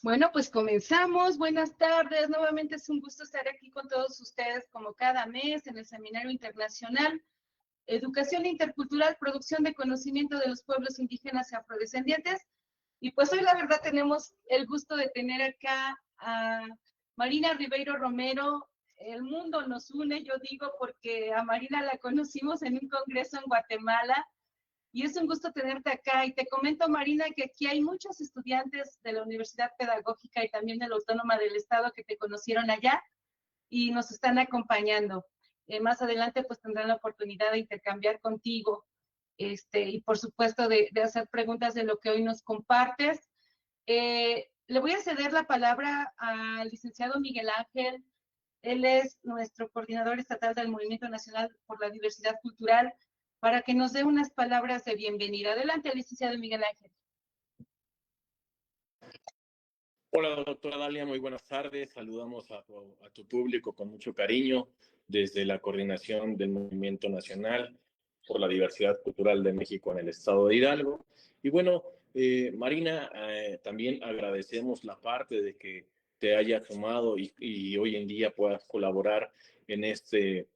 Bueno, pues comenzamos. Buenas tardes. Nuevamente es un gusto estar aquí con todos ustedes como cada mes en el Seminario Internacional Educación Intercultural, Producción de Conocimiento de los Pueblos Indígenas y Afrodescendientes. Y pues hoy la verdad tenemos el gusto de tener acá a Marina Ribeiro Romero. El mundo nos une, yo digo, porque a Marina la conocimos en un congreso en Guatemala. Y es un gusto tenerte acá. Y te comento, Marina, que aquí hay muchos estudiantes de la Universidad Pedagógica y también de la Autónoma del Estado que te conocieron allá y nos están acompañando. Más adelante, pues tendrán la oportunidad de intercambiar contigo y, por supuesto, de hacer preguntas de lo que hoy nos compartes. Le voy a ceder la palabra al licenciado Miguel Ángel. Él es nuestro coordinador estatal del Movimiento Nacional por la Diversidad Cultural, para que nos dé unas palabras de bienvenida. Adelante, licenciado Miguel Ángel. Hola, doctora Dalia, muy buenas tardes. Saludamos a tu público con mucho cariño desde la coordinación del Movimiento Nacional por la Diversidad Cultural de México en el estado de Hidalgo. Y bueno, Marina, también agradecemos la parte de que te haya sumado y hoy en día puedas colaborar en este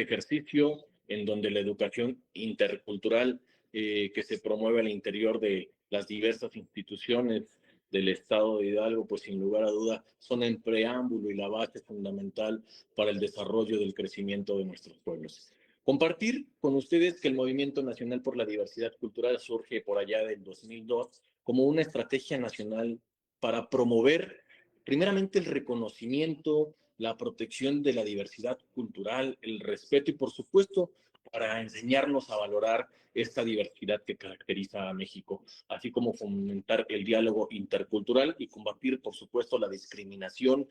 ejercicio en donde la educación intercultural que se promueve al interior de las diversas instituciones del Estado de Hidalgo, pues sin lugar a duda son el preámbulo y la base fundamental para el desarrollo del crecimiento de nuestros pueblos. Compartir con ustedes que el Movimiento Nacional por la Diversidad Cultural surge por allá del 2002 como una estrategia nacional para promover primeramente el reconocimiento, la protección de la diversidad cultural, el respeto y, por supuesto, para enseñarnos a valorar esta diversidad que caracteriza a México, así como fomentar el diálogo intercultural y combatir, por supuesto, la discriminación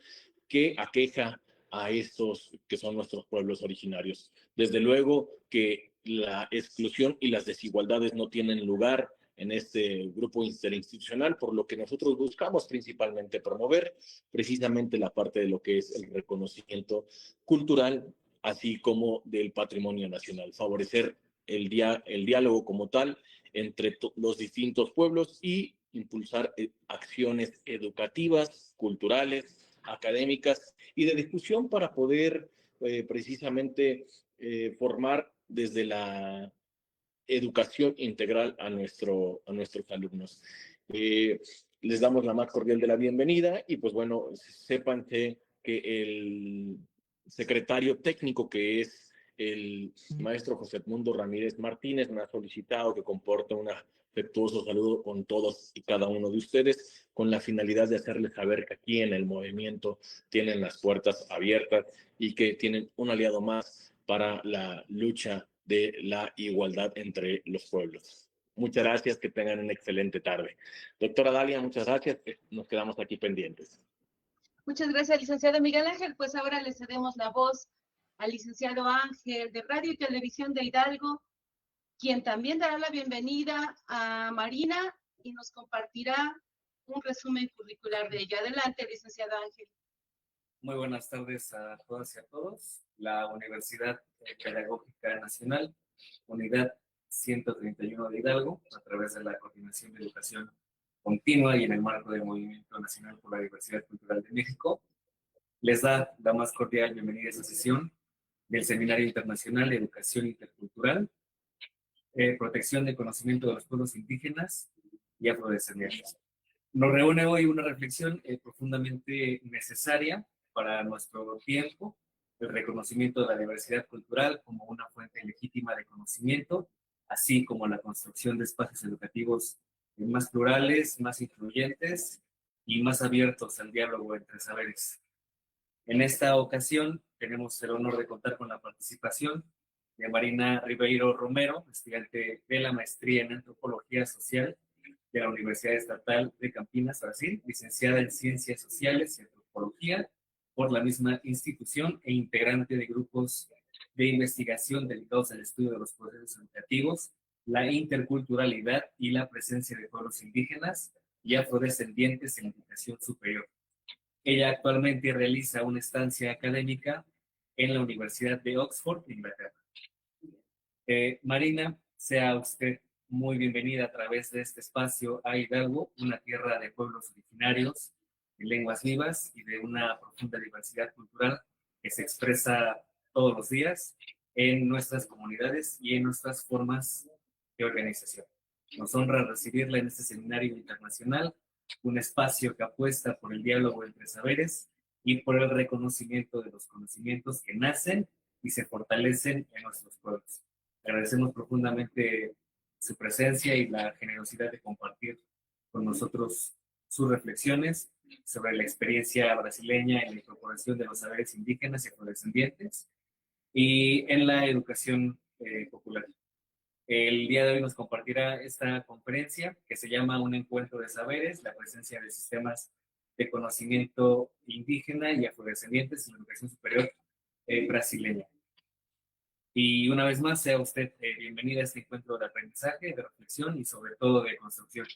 que aqueja a estos que son nuestros pueblos originarios. Desde luego que la exclusión y las desigualdades no tienen lugar en este grupo interinstitucional, por lo que nosotros buscamos principalmente promover precisamente la parte de lo que es el reconocimiento cultural, así como del patrimonio nacional, favorecer el diálogo como tal entre los distintos pueblos y impulsar acciones educativas, culturales, académicas y de discusión para poder precisamente formar desde la educación integral a nuestros alumnos. Les damos la más cordial de la bienvenida y pues bueno, sepan que el secretario técnico, que es el maestro José Edmundo Ramírez Martínez, me ha solicitado que comporte un afectuoso saludo con todos y cada uno de ustedes, con la finalidad de hacerles saber que aquí en el movimiento tienen las puertas abiertas y que tienen un aliado más para la lucha de la igualdad entre los pueblos. Muchas gracias, que tengan una excelente tarde. Doctora Dalia, muchas gracias, nos quedamos aquí pendientes. Muchas gracias, licenciado Miguel Ángel. Pues ahora le cedemos la voz al licenciado Ángel de Radio y Televisión de Hidalgo, quien también dará la bienvenida a Marina y nos compartirá un resumen curricular de ella. Adelante, licenciado Ángel. Muy buenas tardes a todas y a todos. La Universidad Pedagógica Nacional, Unidad 131 de Hidalgo, a través de la Coordinación de Educación Continua y en el marco del Movimiento Nacional por la Diversidad Cultural de México, les da la más cordial bienvenida a esta sesión del Seminario Internacional de Educación Intercultural, Protección de Conocimiento de los Pueblos Indígenas y Afrodescendientes. Nos reúne hoy una reflexión profundamente necesaria para nuestro tiempo, el reconocimiento de la diversidad cultural como una fuente legítima de conocimiento, así como la construcción de espacios educativos más plurales, más incluyentes y más abiertos al diálogo entre saberes. En esta ocasión tenemos el honor de contar con la participación de Marina Ribeiro Romero, estudiante de la maestría en Antropología Social de la Universidad Estatal de Campinas, Brasil, licenciada en Ciencias Sociales y Antropología por la misma institución e integrante de grupos de investigación dedicados al estudio de los procesos educativos, la interculturalidad y la presencia de pueblos indígenas y afrodescendientes en la educación superior. Ella actualmente realiza una estancia académica en la Universidad de Oxford, Inglaterra. Marina, sea usted muy bienvenida a través de este espacio a Hidalgo, una tierra de pueblos originarios, de lenguas vivas y de una profunda diversidad cultural que se expresa todos los días en nuestras comunidades y en nuestras formas de organización. Nos honra recibirla en este seminario internacional, un espacio que apuesta por el diálogo entre saberes y por el reconocimiento de los conocimientos que nacen y se fortalecen en nuestros pueblos. Agradecemos profundamente su presencia y la generosidad de compartir con nosotros sus reflexiones sobre la experiencia brasileña en la incorporación de los saberes indígenas y afrodescendientes y en la educación popular. El día de hoy nos compartirá esta conferencia que se llama Un encuentro de saberes, la presencia de sistemas de conocimiento indígena y afrodescendientes en la educación superior brasileña. Y una vez más, sea usted bienvenida a este encuentro de aprendizaje, de reflexión y sobre todo de construcción.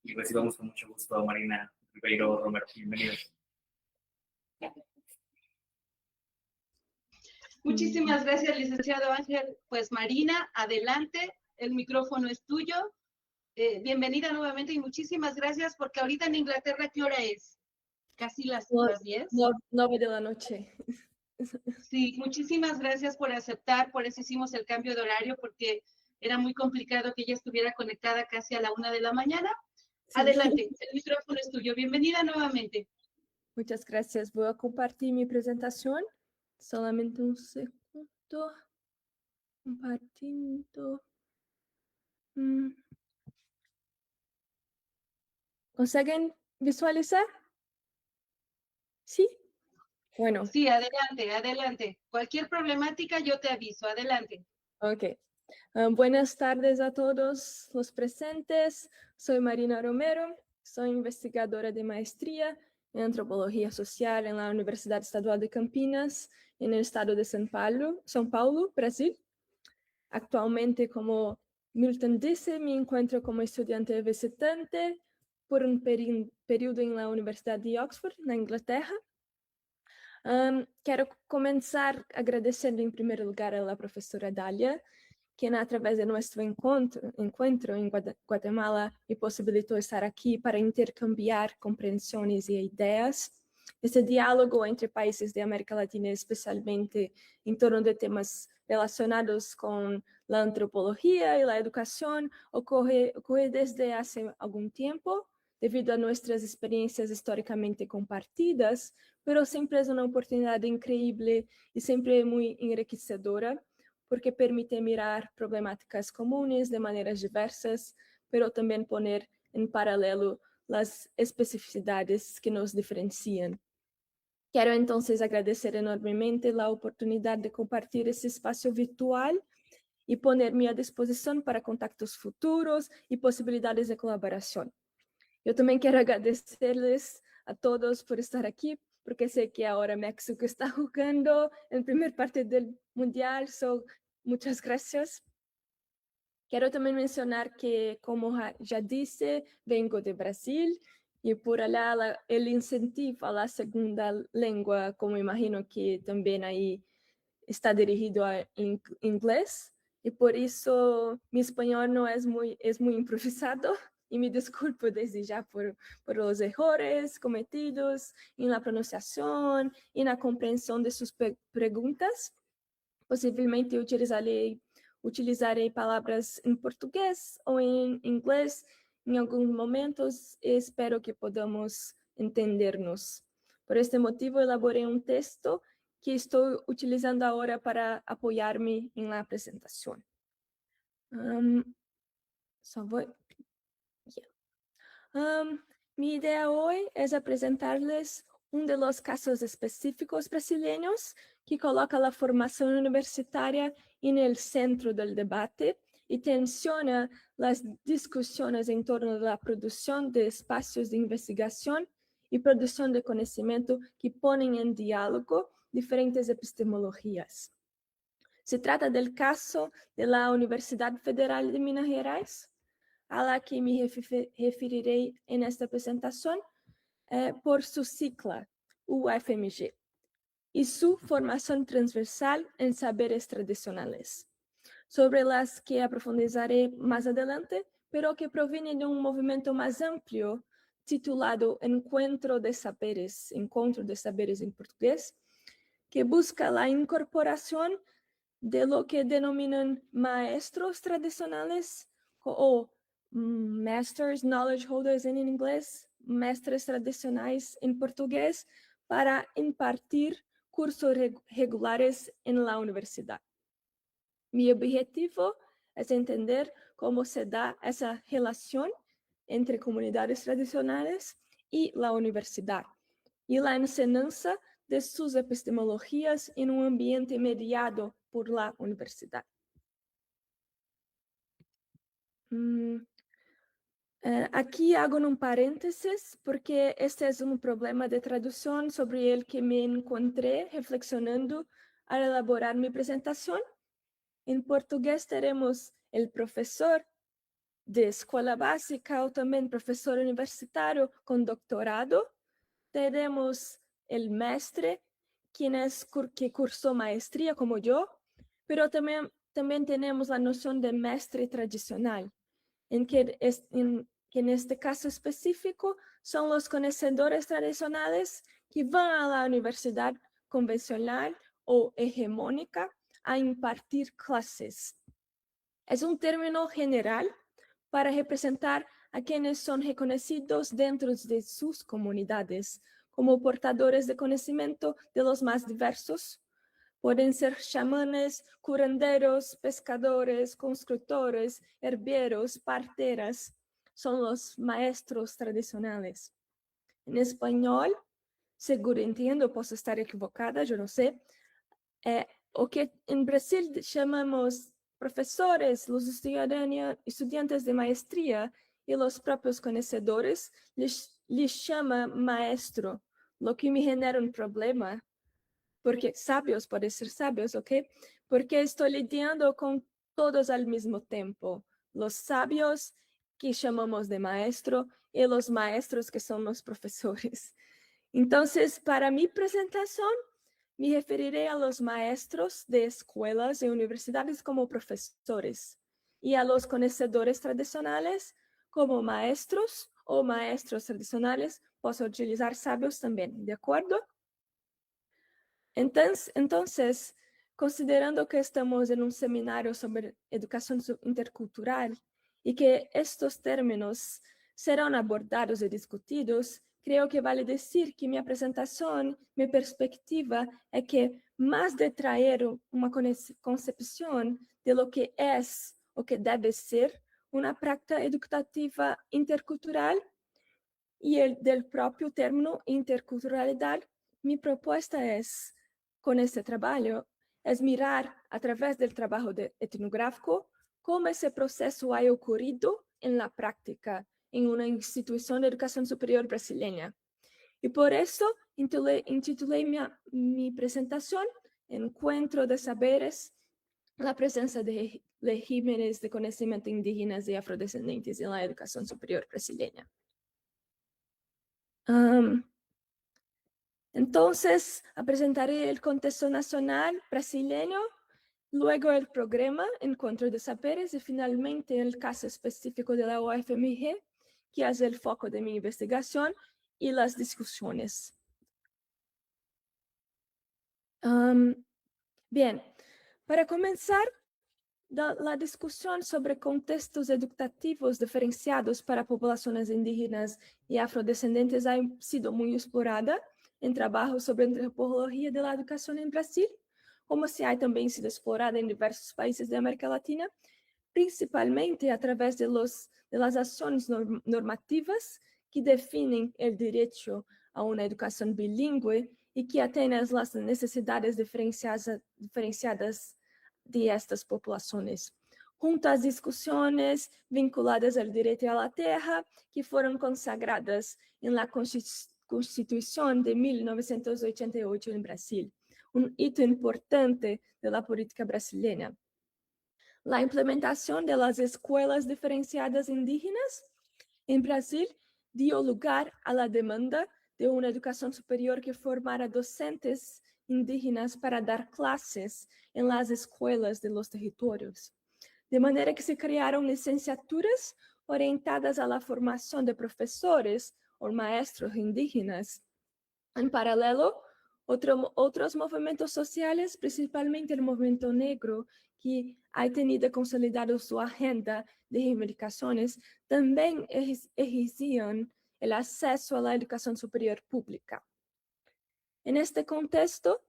Y recibamos con mucho gusto a Marina Ribeiro Romero. Bienvenida. Muchísimas gracias, licenciado Ángel. Pues Marina, adelante, el micrófono es tuyo. Bienvenida nuevamente y muchísimas gracias porque ahorita en Inglaterra, ¿qué hora es? Casi las 10. 9 de la noche. Sí, muchísimas gracias por aceptar, por eso hicimos el cambio de horario porque era muy complicado que ella estuviera conectada casi a la 1 de la mañana. Sí. Adelante, el micrófono es tuyo. Bienvenida nuevamente. Muchas gracias. Voy a compartir mi presentación. Solamente un segundo. Compartiendo. ¿Consiguen visualizar? ¿Sí? Bueno. Sí, adelante, adelante. Cualquier problemática yo te aviso. Adelante. Ok. Buenas tardes a todos los presentes. Soy Marina Romero. Soy investigadora de maestría en Antropología Social en la Universidad Estadual de Campinas, en el estado de São Paulo, Brasil. Actualmente, como Milton dice, me encuentro como estudiante visitante por un periodo en la Universidad de Oxford, en Inglaterra. Quero comenzar agradecendo en primer lugar a la profesora Dalia, quien a través de nuestro encuentro en Guatemala me posibilitó estar aquí para intercambiar comprensiones y ideas. Este diálogo entre países de América Latina, especialmente en torno de temas relacionados con la antropología y la educación, ocurre desde hace algún tiempo, debido a nuestras experiencias históricamente compartidas, pero siempre es una oportunidad increíble y siempre muy enriquecedora, porque permite mirar problemáticas comunes de maneras diversas, pero también poner en paralelo las especificidades que nos diferencian. Quiero entonces agradecer enormemente la oportunidad de compartir ese espacio virtual y ponerme a disposición para contactos futuros y posibilidades de colaboración. Yo también quiero agradecerles a todos por estar aquí, porque sé que ahora México está jugando en primera parte del Mundial, muchas gracias. Quiero también mencionar que, como ya dije, vengo de Brasil y por allá el incentivo a la segunda lengua, como imagino que también ahí está dirigido a inglés, y por eso mi español no es muy improvisado. Y me disculpo desde ya por los errores cometidos en la pronunciación y en la comprensión de sus preguntas. Posiblemente utilizaré palabras en portugués o en inglés en algunos momentos y espero que podamos entendernos. Por este motivo, elaboré un texto que estoy utilizando ahora para apoyarme en la presentación. Mi idea hoy es presentarles uno de los casos específicos brasileños que coloca la formación universitaria en el centro del debate y tensiona las discusiones en torno a la producción de espacios de investigación y producción de conocimiento que ponen en diálogo diferentes epistemologías. Se trata del caso de la Universidad Federal de Minas Gerais, a la que me referiré en esta presentación por su sigla, UFMG, y su formación transversal en saberes tradicionales. sobre las que aprofundizaré más adelante, pero que proviene de un movimiento más amplio titulado Encontro de Saberes en portugués, que busca la incorporación de lo que denominan maestros tradicionales o masters, knowledge holders en inglés, mestres tradicionales en portugués, para impartir cursos regulares en la universidad. Mi objetivo es entender cómo se da esa relación entre comunidades tradicionales y la universidad y la enseñanza de sus epistemologías en un ambiente mediado por la universidad. Aquí hago un paréntesis porque este es un problema de traducción sobre el que me encontré reflexionando al elaborar mi presentación. En portugués tenemos el profesor de escuela básica o también profesor universitario con doctorado. Tenemos el maestre, que cursó maestría como yo, pero también tenemos la noción de maestre tradicional, que en este caso específico son los conocedores tradicionales que van a la universidad convencional o hegemónica a impartir clases. Es un término general para representar a quienes son reconocidos dentro de sus comunidades como portadores de conocimiento de los más diversos. Pueden ser chamanes, curanderos, pescadores, constructores, herberos, parteras. Son los maestros tradicionales. En español, seguro entiendo, puedo estar equivocada, yo no sé, o que en Brasil llamamos profesores, los estudiantes de maestría y los propios conocedores les llama maestro, lo que me genera un problema, porque sabios, pueden ser sabios, ¿ok? Porque estoy lidiando con todos al mismo tiempo, los sabios que llamamos de maestro y los maestros que son los profesores. Entonces, para mi presentación, me referiré a los maestros de escuelas y universidades como profesores y a los conocedores tradicionales como maestros o maestros tradicionales. Puedo utilizar sabios también, ¿de acuerdo? Entonces, considerando que estamos en un seminario sobre educación intercultural y que estos términos serán abordados y discutidos, creo que vale decir que mi presentación, mi perspectiva es que más de traer una concepción de lo que es o que debe ser una práctica educativa intercultural y del propio término interculturalidad, mi propuesta es, con este trabajo, es mirar a través del trabajo etnográfico cómo ese proceso ha ocurrido en la práctica en una institución de educación superior brasileña. Y por eso intitulé mi presentación Encuentro de Saberes, la presencia de regímenes de conocimiento indígenas y afrodescendentes en la educación superior brasileña. Entonces, presentaré el contexto nacional brasileño, luego el programa Encuentro de Saberes y finalmente el caso específico de la UFMG, que es el foco de mi investigación y las discusiones. Bien, para comenzar, la discusión sobre contextos educativos diferenciados para poblaciones indígenas y afrodescendentes ha sido muy explorada en trabajos sobre antropología de la educación en Brasil, como se ha también sido explorada en diversos países de América Latina, principalmente a través de las acciones normativas que definen el derecho a una educación bilingüe y que atienden las necesidades diferenciadas de estas populaciones, junto às discussões vinculadas ao direito à terra, que foram consagradas na Constituição de 1988 em Brasil, hito importante da política brasileira. A implementação das escolas diferenciadas indígenas em Brasil dio lugar à demanda de uma educação superior que formara docentes indígenas para dar clases en las escuelas de los territorios. de manera que se crearon licenciaturas orientadas a la formación de profesores o maestros indígenas. En paralelo, otros movimientos sociales, principalmente el movimiento negro, que ha tenido consolidado su agenda de reivindicaciones, también exigían el acceso a la educación superior pública. En este contexto,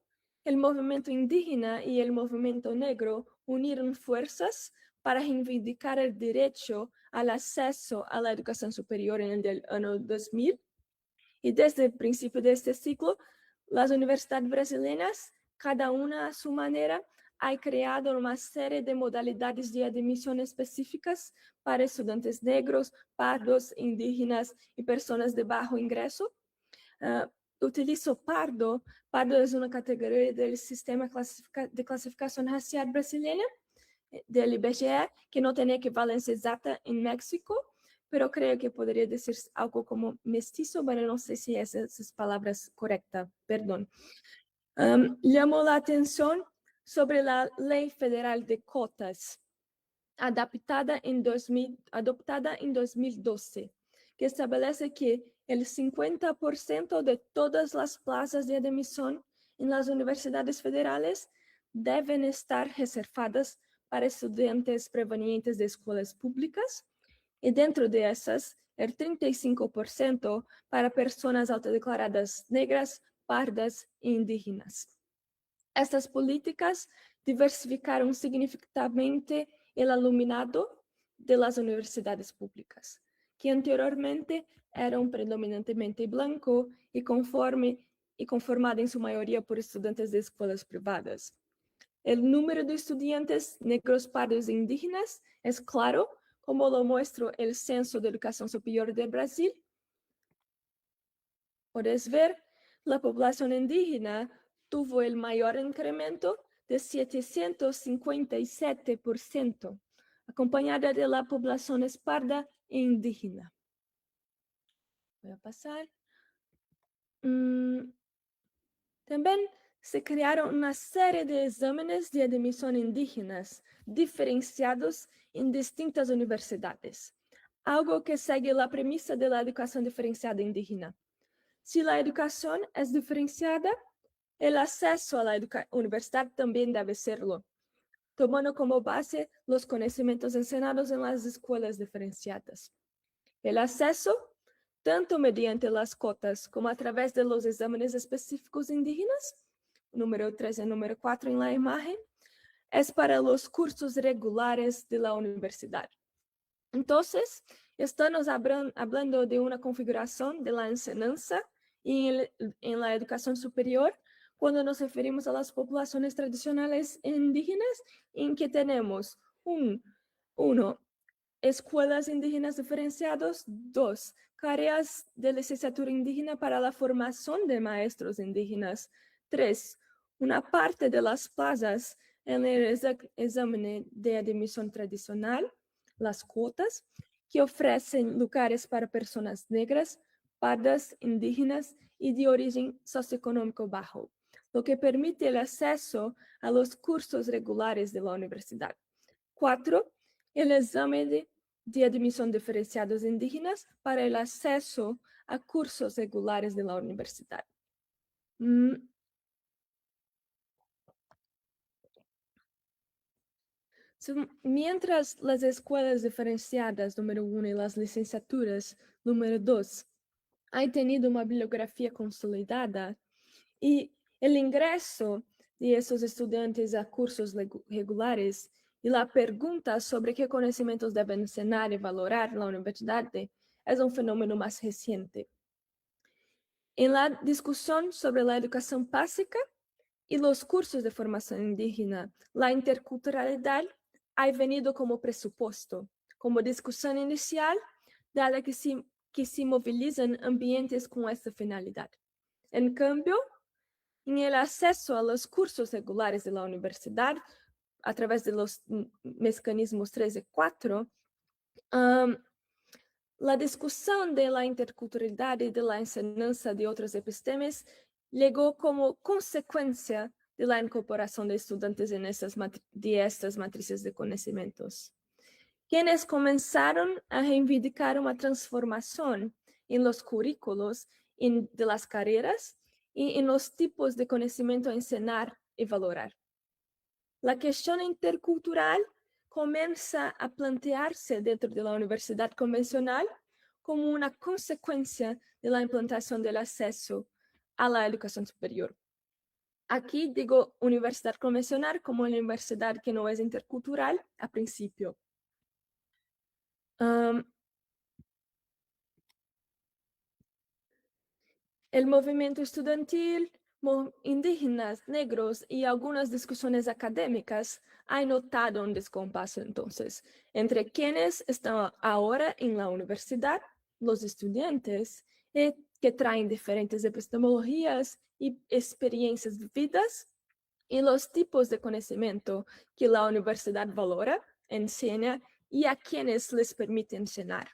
el movimiento indígena y el movimiento negro unieron fuerzas para reivindicar el derecho al acceso a la educación superior en el año 2000. Y desde el principio de este ciclo, las universidades brasileñas, cada una a su manera, han creado una serie de modalidades de admisión específicas para estudiantes negros, pardos, indígenas y personas de bajo ingreso. Utilizo pardo. Pardo es una categoría del sistema de clasificación racial brasileña, del IBGE, que no tiene equivalencia exacta en México, pero creo que podría decir algo como mestizo, bueno, no sé si esas palabras correctas, perdón. Llamó la atención sobre la Ley Federal de Cotas, adoptada en 2012, que establece que el 50% de todas las plazas de admisión en las universidades federales deben estar reservadas para estudiantes provenientes de escuelas públicas, y dentro de esas, el 35% para personas autodeclaradas negras, pardas e indígenas. Estas políticas diversificaron significativamente el alumnado de las universidades públicas, que anteriormente eran predominantemente blanco y conformada en su mayoría por estudiantes de escuelas privadas. El número de estudiantes negros, pardos e indígenas es claro, como lo muestra el Censo de Educación Superior de Brasil. Puedes ver, la población indígena tuvo el mayor incremento de 757%, acompañada de la población parda e indígena. Voy a pasar. También se crearon una serie de exámenes de admisión indígenas diferenciados en distintas universidades, algo que sigue la premisa de la educación diferenciada indígena. Si la educación es diferenciada, el acceso a la universidad también debe serlo, tomando como base los conocimientos enseñados en las escuelas diferenciadas. El acceso, tanto mediante las cotas como a través de los exámenes específicos indígenas, número 3 y número 4 en la imagen, es para los cursos regulares de la universidad. Entonces, estamos hablando de una configuración de la enseñanza en la educación superior cuando nos referimos a las poblaciones tradicionales indígenas, en que tenemos uno, escuelas indígenas diferenciadas; 2, carreras de licenciatura indígena para la formación de maestros indígenas; 3, una parte de las plazas en el examen de admisión tradicional, las cuotas, que ofrecen lugares para personas negras, pardas, indígenas y de origen socioeconómico bajo, lo que permite el acceso a los cursos regulares de la universidad. 4, el examen de admisión diferenciados indígenas para el acceso a cursos regulares de la universidad. Mientras las escuelas diferenciadas, número 1, y las licenciaturas, número 2, han tenido una bibliografía consolidada y el ingreso de esos estudiantes a cursos regulares y la pregunta sobre qué conocimientos deben enseñar y valorar la universidad es un fenómeno más reciente. En la discusión sobre la educación básica y los cursos de formación indígena, la interculturalidad ha venido como presupuesto, como discusión inicial, dada que se movilizan ambientes con esta finalidad. En cambio, en el acceso a los cursos regulares de la universidad, a través de los mecanismos 3 y 4, la discusión de la interculturalidad y de la enseñanza de otros epistemes llegó como consecuencia de la incorporación de estudiantes en estas matrices de conocimientos. quienes comenzaron a reivindicar una transformación en los currículos de las carreras y en los tipos de conocimiento a enseñar y valorar. La cuestión intercultural comienza a plantearse dentro de la universidad convencional como una consecuencia de la implantación del acceso a la educación superior. Aquí digo universidad convencional como una universidad que no es intercultural a principio. El movimiento estudiantil, indígenas, negros y algunas discusiones académicas han notado un descompaso entonces entre quienes están ahora en la universidad, los estudiantes, que traen diferentes epistemologías y experiencias vividas, y los tipos de conocimiento que la universidad valora, enseña y a quienes les permite enseñar.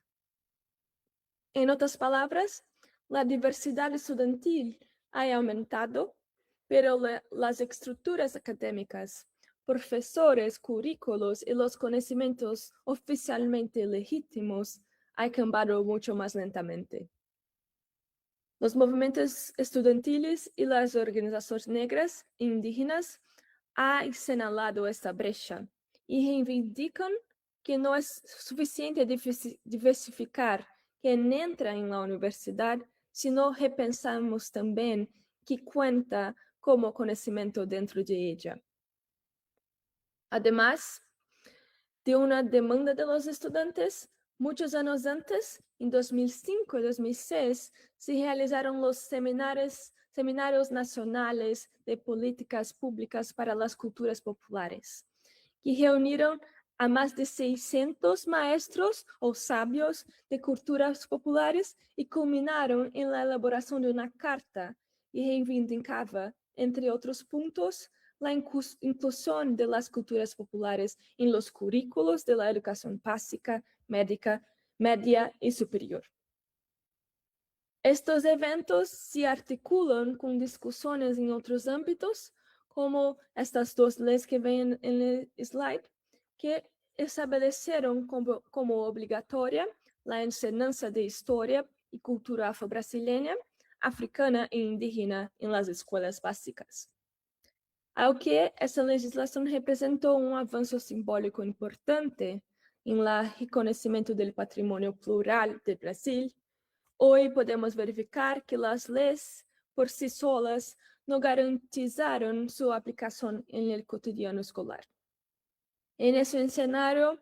En otras palabras, la diversidad estudiantil ha aumentado, pero las estructuras académicas, profesores, currículos y los conocimientos oficialmente legítimos han cambiado mucho más lentamente. Los movimientos estudiantiles y las organizaciones negras e indígenas han señalado esta brecha y reivindican que no es suficiente diversificar quien entra en la universidad, sino repensamos también que cuenta como conocimiento dentro de ella. Además de una demanda de los estudiantes, muchos años antes, en 2005 y 2006, se realizaron los seminarios nacionales de políticas públicas para las culturas populares, que reunieron a más de 600 maestros o sabios de culturas populares y culminaron en la elaboración de una carta y reivindicaba, entre otros puntos, la inclusión de las culturas populares en los currículos de la educación básica, media y superior. Estos eventos se articulan con discusiones en otros ámbitos, como estas dos leyes que ven en el slide, que establecieron como obligatoria la enseñanza de historia y cultura afro-brasileña, africana e indígena en las escuelas básicas. Aunque essa legislação representou um avanço simbólico importante em el reconhecimento do patrimônio plural do Brasil, hoje podemos verificar que as leis, por si solas, não garantizaram sua aplicação no cotidiano escolar. En ese escenario,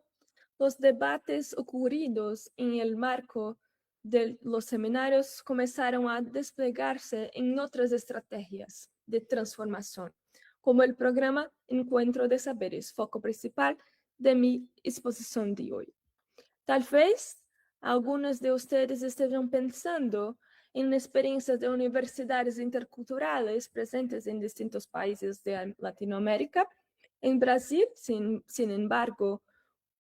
los debates ocurridos en el marco de los seminarios comenzaron a desplegarse en otras estrategias de transformación, como el programa Encuentro de Saberes, foco principal de mi exposición de hoy. Tal vez algunos de ustedes estén pensando en experiencias de universidades interculturales presentes en distintos países de Latinoamérica. En Brasil, sin embargo,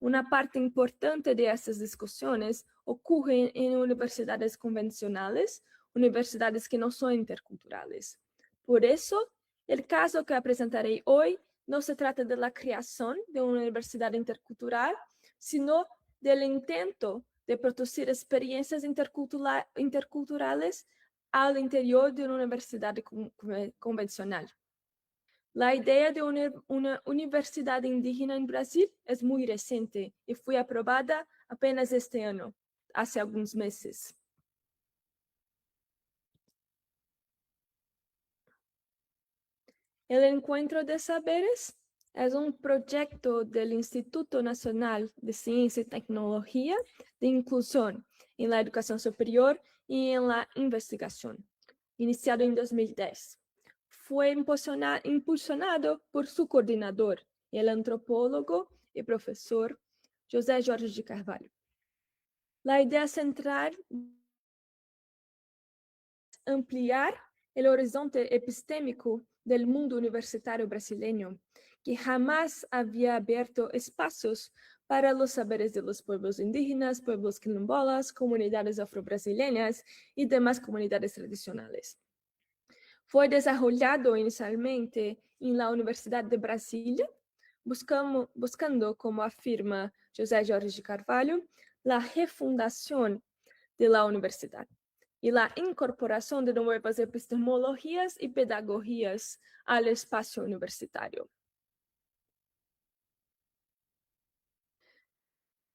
una parte importante de estas discusiones ocurre en universidades convencionales, universidades que no son interculturales. Por eso, el caso que presentaré hoy no se trata de la creación de una universidad intercultural, sino del intento de producir experiencias interculturales al interior de una universidad convencional. La idea de una universidad indígena en Brasil es muy reciente y fue aprobada apenas este año, hace algunos meses. El Encuentro de Saberes es un proyecto del Instituto Nacional de Ciencia y Tecnología de Inclusión en la Educación Superior y en la Investigación, iniciado en 2010. Fue impulsionado por su coordinador, el antropólogo y profesor José Jorge de Carvalho. La idea central es ampliar el horizonte epistémico del mundo universitario brasileño, que jamás había abierto espacios para los saberes de los pueblos indígenas, pueblos quilombolas, comunidades afro-brasileñas y demás comunidades tradicionales. Fue desarrollado inicialmente en la Universidad de Brasilia, buscando, como afirma José Jorge de Carvalho, la refundación de la universidad y la incorporación de nuevas epistemologías y pedagogías al espacio universitario.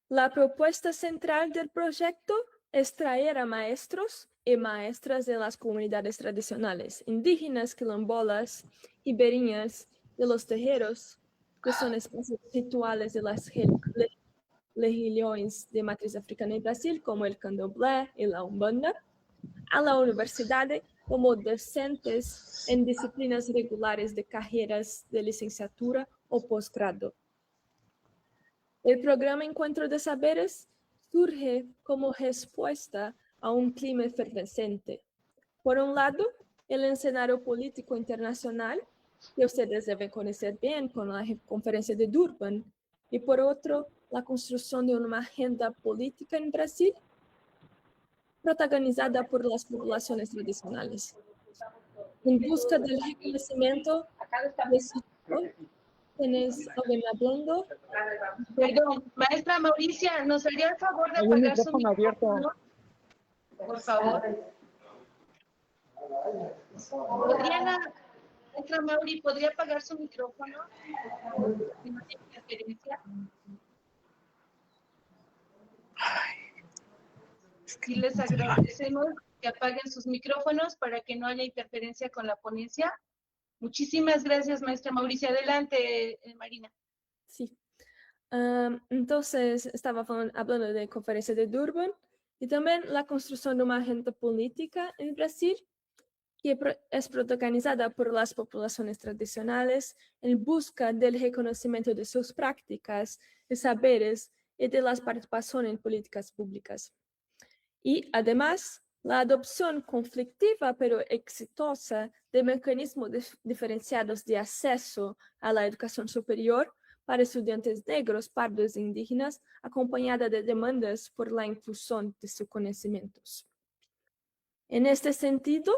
La propuesta central del proyecto es traer a maestros y maestras de las comunidades tradicionales, indígenas, quilombolas, ribeirinhas, de los tejeros, que son espacios rituales de las religiões de matriz africana en Brasil, como el candomblé y la umbanda, a la universidad como docentes en disciplinas regulares de carreras de licenciatura o posgrado. El programa Encuentro de Saberes surge como respuesta a un clima efervescente. Por un lado, el escenario político internacional, que ustedes deben conocer bien con la conferencia de Durban, y por otro, la construcción de una agenda política en Brasil protagonizada por las poblaciones tradicionales. En busca del reconocimiento de su... ¿Tienes alguien hablando? Perdón, maestra Mauricia, ¿nos haría el favor de apagar su micrófono? Por favor. Maestra Mauri, ¿podría apagar su micrófono? Si no tiene interferencia. Sí, les agradecemos que apaguen sus micrófonos para que no haya interferencia con la ponencia. Muchísimas gracias, maestra Mauricia. Adelante, Marina. Sí. Entonces, estaba hablando de conferencia de Durban y también la construcción de una agenda política en Brasil que es protagonizada por las poblaciones tradicionales en busca del reconocimiento de sus prácticas y saberes y de la participación en políticas públicas. Y además, la adopción conflictiva pero exitosa de mecanismos diferenciados de acceso a la educación superior para estudiantes negros, pardos e indígenas, acompañada de demandas por la inclusión de sus conocimientos. En este sentido,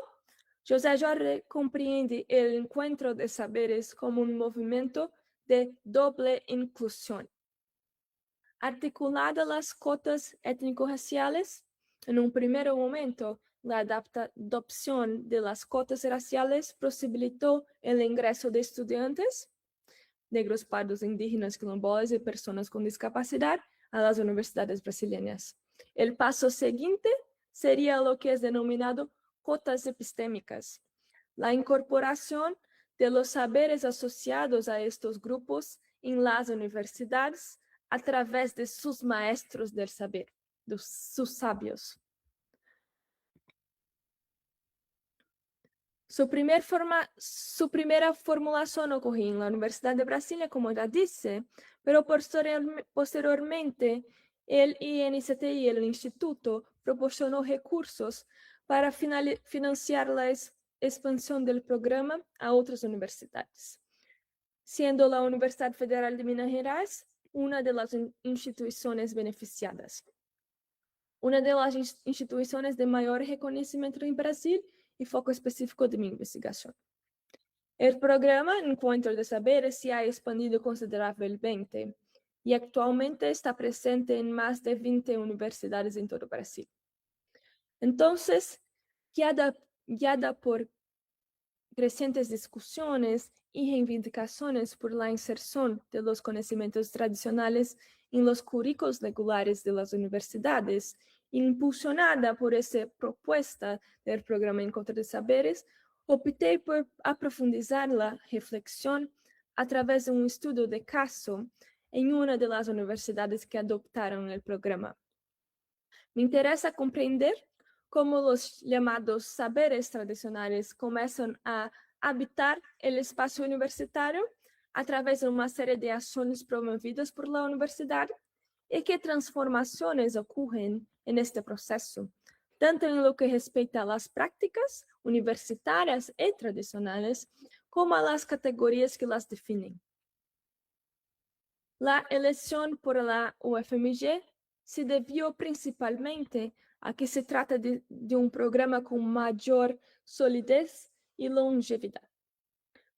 José Jorge comprende el encuentro de saberes como un movimiento de doble inclusión. Articulada las cotas étnico-raciales, en un primer momento, la adopción de las cotas raciales posibilitó el ingreso de estudiantes, negros, pardos, indígenas, quilombolas y personas con discapacidad a las universidades brasileñas. El paso siguiente sería lo que es denominado cotas epistémicas, la incorporación de los saberes asociados a estos grupos en las universidades a través de sus maestros del saber, de sus sabios. Su primera formulación ocurrió en la Universidad de Brasilia, como ya dice, pero posteriormente el INCTI, el instituto, proporcionó recursos para financiar la expansión del programa a otras universidades, siendo la Universidad Federal de Minas Gerais una de las instituciones beneficiadas. Una de las instituciones de mayor reconocimiento en Brasil y foco específico de mi investigación. El programa Encuentro de Saberes se ha expandido considerablemente y actualmente está presente en más de 20 universidades en todo Brasil. Entonces, guiada por crecientes discusiones y reivindicaciones por la inserción de los conocimientos tradicionales en los currículos regulares de las universidades, impulsionada por esa propuesta del programa Encuentro de Saberes, opté por aprofundizar la reflexión a través de un estudio de caso en una de las universidades que adoptaron el programa. Me interesa comprender cómo los llamados saberes tradicionales comienzan a habitar el espacio universitario a través de una serie de acciones promovidas por la universidad y qué transformaciones ocurren en este proceso, tanto en lo que respecta a las prácticas universitarias y tradicionales, como a las categorías que las definen. La elección por la UFMG se debió principalmente a que se trata de un programa con mayor solidez y longevidad.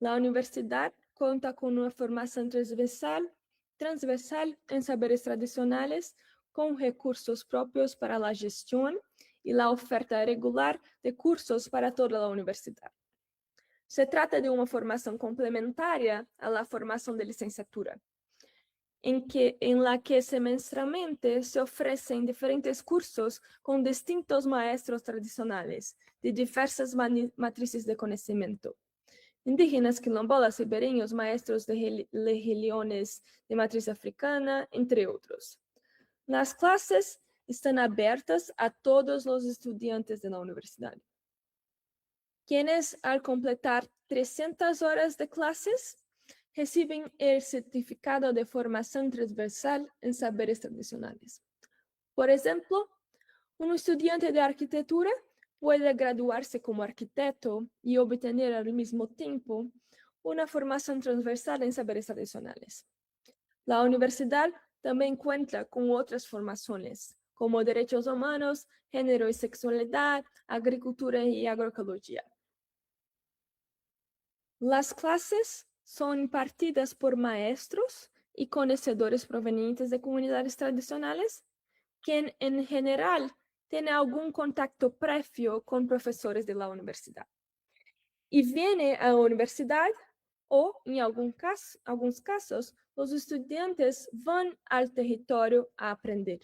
La universidad cuenta con una formación transversal en saberes tradicionales, con recursos propios para la gestión y la oferta regular de cursos para toda la universidad. Se trata de una formación complementaria a la formación de licenciatura, en la que semestralmente se ofrecen diferentes cursos con distintos maestros tradicionales de diversas matrices de conocimiento. Indígenas, quilombolas, ribeirinhos, maestros de religiones de matriz africana, entre otros. Las clases están abiertas a todos los estudiantes de la universidad, quienes al completar 300 horas de clases reciben el certificado de formación transversal en saberes tradicionales. Por ejemplo, un estudiante de arquitectura puede graduarse como arquitecto y obtener al mismo tiempo una formación transversal en saberes tradicionales. La universidad también cuenta con otras formaciones, como derechos humanos, género y sexualidad, agricultura y agroecología. Las clases son impartidas por maestros y conocedores provenientes de comunidades tradicionales, quien en general tiene algún contacto previo con profesores de la universidad. Y viene a la universidad o, en algunos casos, los estudiantes van al territorio a aprender.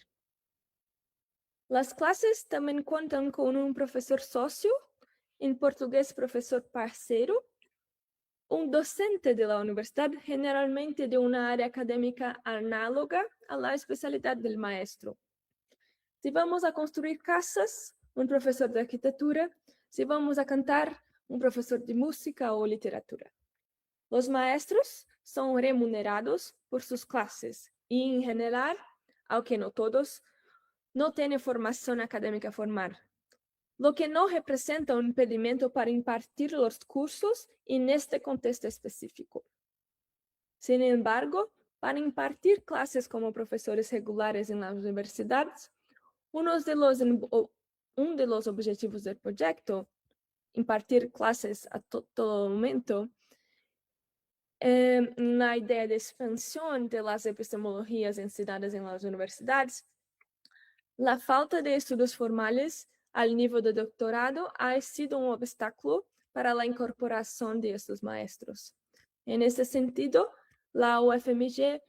Las clases también cuentan con un profesor socio, en portugués profesor parceiro, un docente de la universidad, generalmente de una área académica análoga a la especialidad del maestro. Si vamos a construir casas, un profesor de arquitectura. Si vamos a cantar, un profesor de música o literatura. Los maestros son remunerados por sus clases y en general, aunque no todos, no tienen formación académica formal, lo que no representa un impedimento para impartir los cursos en este contexto específico. Sin embargo, para impartir clases como profesores regulares en las universidades, uno de los objetivos del proyecto, impartir clases a todo momento, la idea de expansión de las epistemologías enseñadas en las universidades, la falta de estudios formales al nivel de doctorado ha sido un obstáculo para la incorporación de estos maestros. En este sentido, la UFMG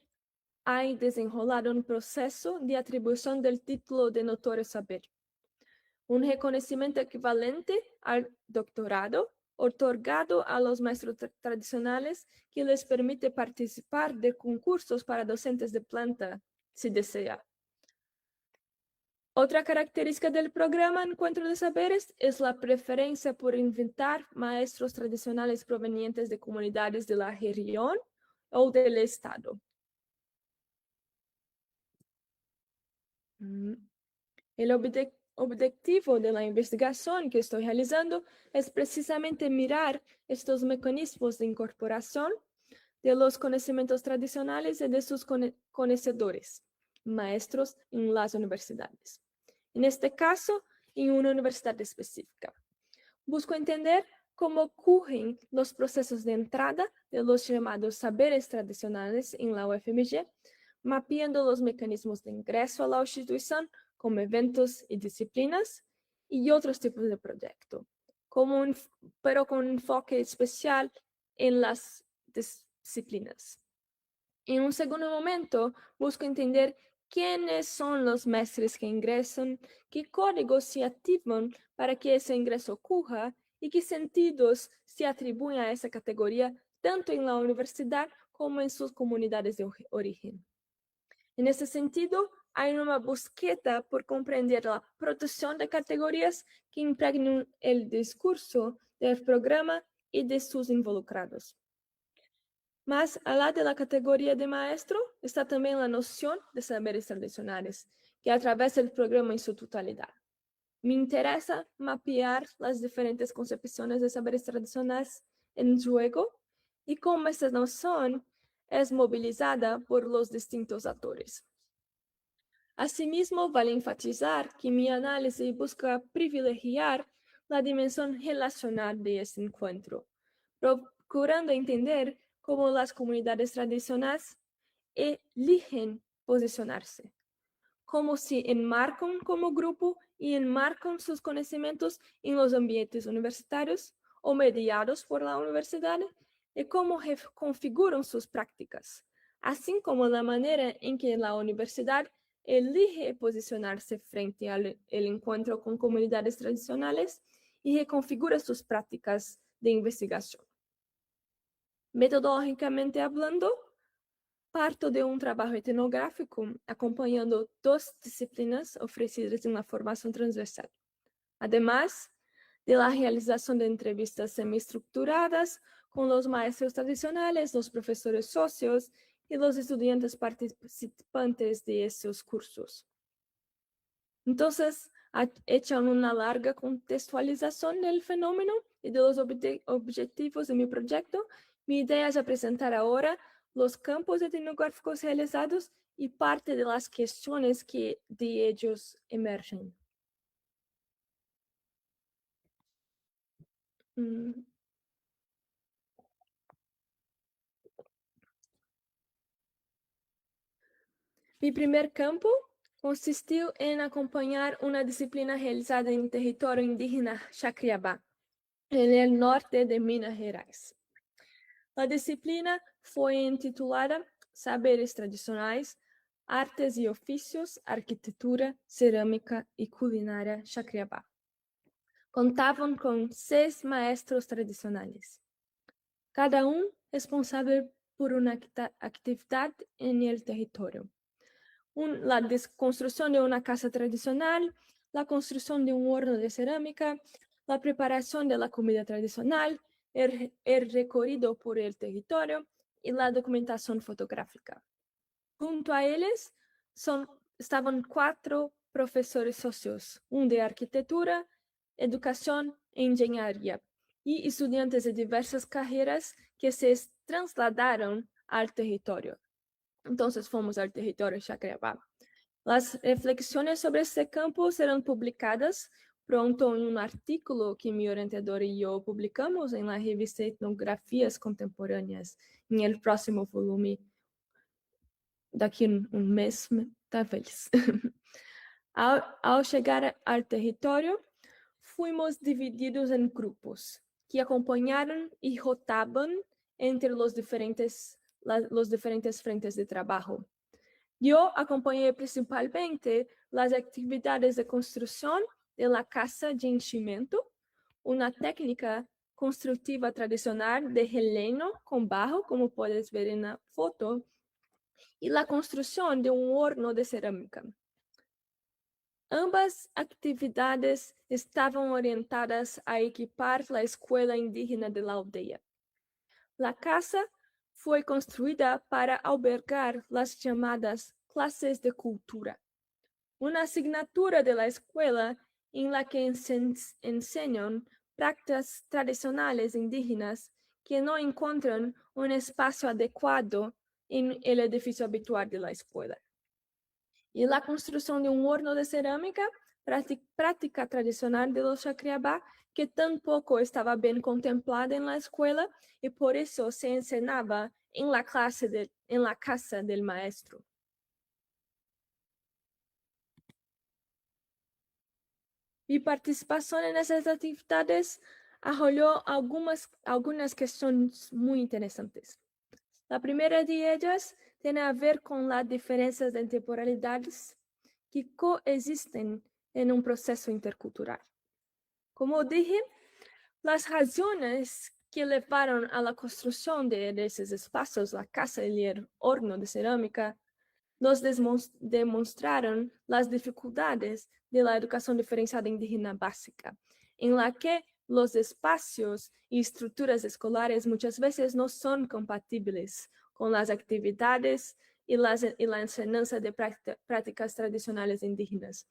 ha desenvolvido un proceso de atribución del título de notorio saber, un reconocimiento equivalente al doctorado otorgado a los maestros tradicionales que les permite participar de concursos para docentes de planta, si desea. Otra característica del programa Encuentro de Saberes es la preferencia por invitar maestros tradicionales provenientes de comunidades de la región o del estado. El objetivo de la investigación que estoy realizando es precisamente mirar estos mecanismos de incorporación de los conocimientos tradicionales y de sus conocedores, maestros en las universidades. En este caso, en una universidad específica. Busco entender cómo ocurren los procesos de entrada de los llamados saberes tradicionales en la UFMG, mapeando los mecanismos de ingreso a la institución como eventos y disciplinas y otros tipos de proyecto, pero con un enfoque especial en las disciplinas. En un segundo momento, busco entender quiénes son los maestros que ingresan, qué códigos se activan para que ese ingreso ocurra y qué sentidos se atribuyen a esa categoría tanto en la universidad como en sus comunidades de origen. En ese sentido, hay una búsqueda por comprender la producción de categorías que impregnan el discurso del programa y de sus involucrados. Más allá de la categoría de maestro, está también la noción de saberes tradicionales, que atraviesa el programa en su totalidad. Me interesa mapear las diferentes concepciones de saberes tradicionales en juego y cómo esta noción es movilizada por los distintos actores. Asimismo, vale enfatizar que mi análisis busca privilegiar la dimensión relacional de este encuentro, procurando entender como las comunidades tradicionales eligen posicionarse, como se enmarcan como grupo y enmarcan sus conocimientos en los ambientes universitarios o mediados por la universidad, y cómo configuran sus prácticas, así como la manera en que la universidad elige posicionarse frente al encuentro con comunidades tradicionales y reconfigura sus prácticas de investigación. Metodológicamente hablando, parto de un trabajo etnográfico acompañando 2 disciplinas ofrecidas en la formación transversal, además de la realización de entrevistas semiestructuradas con los maestros tradicionales, los profesores socios y los estudiantes participantes de esos cursos. Entonces, echan una larga contextualización del fenómeno y de los objetivos de mi proyecto. Mi idea es presentar ahora los campos etnográficos realizados y parte de las cuestiones que de ellos emergen. Mi primer campo consistió en acompañar una disciplina realizada en territorio indígena Chacriabá, en el norte de Minas Gerais. La disciplina fue intitulada Saberes Tradicionais, Artes y Oficios, Arquitectura, Cerámica y Culinaria Chacriabá. Contaban con 6 maestros tradicionales, cada uno responsable por una actividad en el territorio. La construcción de una casa tradicional, la construcción de un horno de cerámica, la preparación de la comida tradicional, el recorrido por el territorio y la documentación fotográfica. Junto a ellos estaban 4 profesores socios, uno de arquitectura, educación e ingeniería, y estudiantes de diversas carreras que se trasladaron al territorio. Entonces fomos al territorio Chacriabá. Las reflexiones sobre este campo serán publicadas pronto en un artículo que mi orientador y yo publicamos en la revista Etnografías Contemporáneas, en el próximo volumen, daqui un mes, tal vez. Al llegar al territorio, fuimos divididos en grupos que acompañaron y rotaban entre los diferentes frentes de trabajo. Yo acompañé principalmente las actividades de construcción de la casa de enchimento, una técnica constructiva tradicional de releno con barro, como puedes ver en la foto, y la construcción de un horno de cerámica. Ambas actividades estaban orientadas a equipar la escuela indígena de la aldea. La casa fue construida para albergar las llamadas clases de cultura, una asignatura de la escuela en la que enseñan prácticas tradicionales indígenas que no encuentran un espacio adecuado en el edificio habitual de la escuela. Y la construcción de un horno de cerámica, práctica tradicional de los Chacriabá, que tampoco estaba bien contemplada en la escuela y por eso se enseñaba en la casa del maestro. Mi participación en esas actividades arrolló algunas cuestiones muy interesantes. La primera de ellas tiene a ver con las diferencias de temporalidades que coexisten en un proceso intercultural. Como dije, las razones que llevaron a la construcción de esos espacios, la casa y el horno de cerámica, nos demostraron las dificultades de la educación diferenciada indígena básica, en la que los espacios y estructuras escolares muchas veces no son compatibles con las actividades y la enseñanza de prácticas tradicionales indígenas,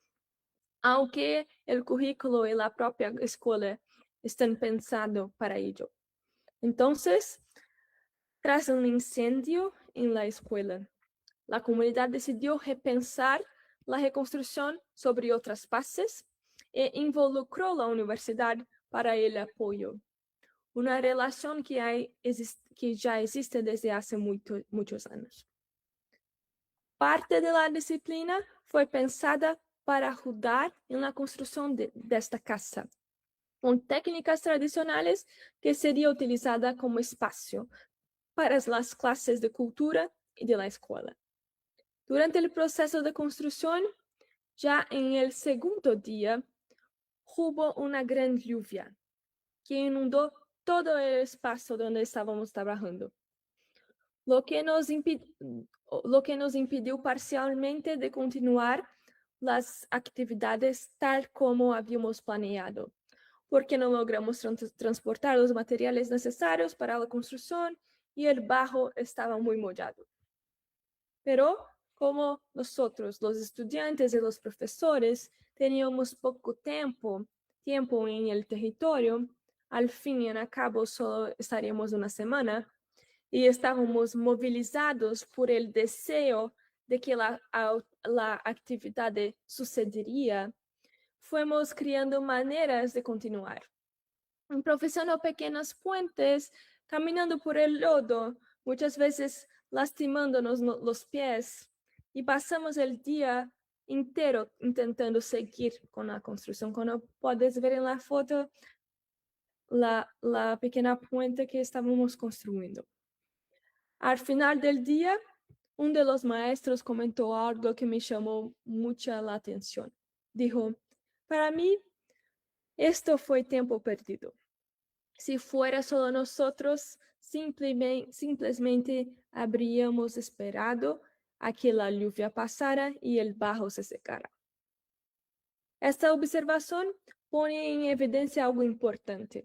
aunque el currículo y la propia escuela están pensados para ello. Entonces, tras un incendio en la escuela, la comunidad decidió repensar la reconstrucción sobre otras bases e involucró la universidad para el apoyo. una relación que ya existe desde hace muchos años. Parte de la disciplina fue pensada para ayudar en la construcción de esta casa, con técnicas tradicionales que sería utilizada como espacio para las clases de cultura y de la escuela. Durante el proceso de construcción, ya en el segundo día, hubo una gran lluvia que inundó todo el espacio donde estábamos trabajando, lo que nos impidió parcialmente de continuar las actividades tal como habíamos planeado, porque no logramos transportar los materiales necesarios para la construcción y el bajo estaba muy mojado. Pero como nosotros, los estudiantes y los profesores, teníamos poco tiempo en el territorio, al fin y al cabo solo estaríamos una semana, y estábamos movilizados por el deseo de que la actividad sucedería, fuimos creando maneras de continuar. Improvisando pequeños puentes, caminando por el lodo, muchas veces lastimándonos los pies, y pasamos el día entero intentando seguir con la construcción. Como puedes ver en la foto, la pequeña puente que estábamos construyendo. Al final del día, uno de los maestros comentó algo que me llamó mucha la atención. Dijo, para mí, esto fue tiempo perdido. Si fuera solo nosotros, simplemente habríamos esperado a que la lluvia pasara y el bajo se secara. Esta observación pone en evidencia algo importante.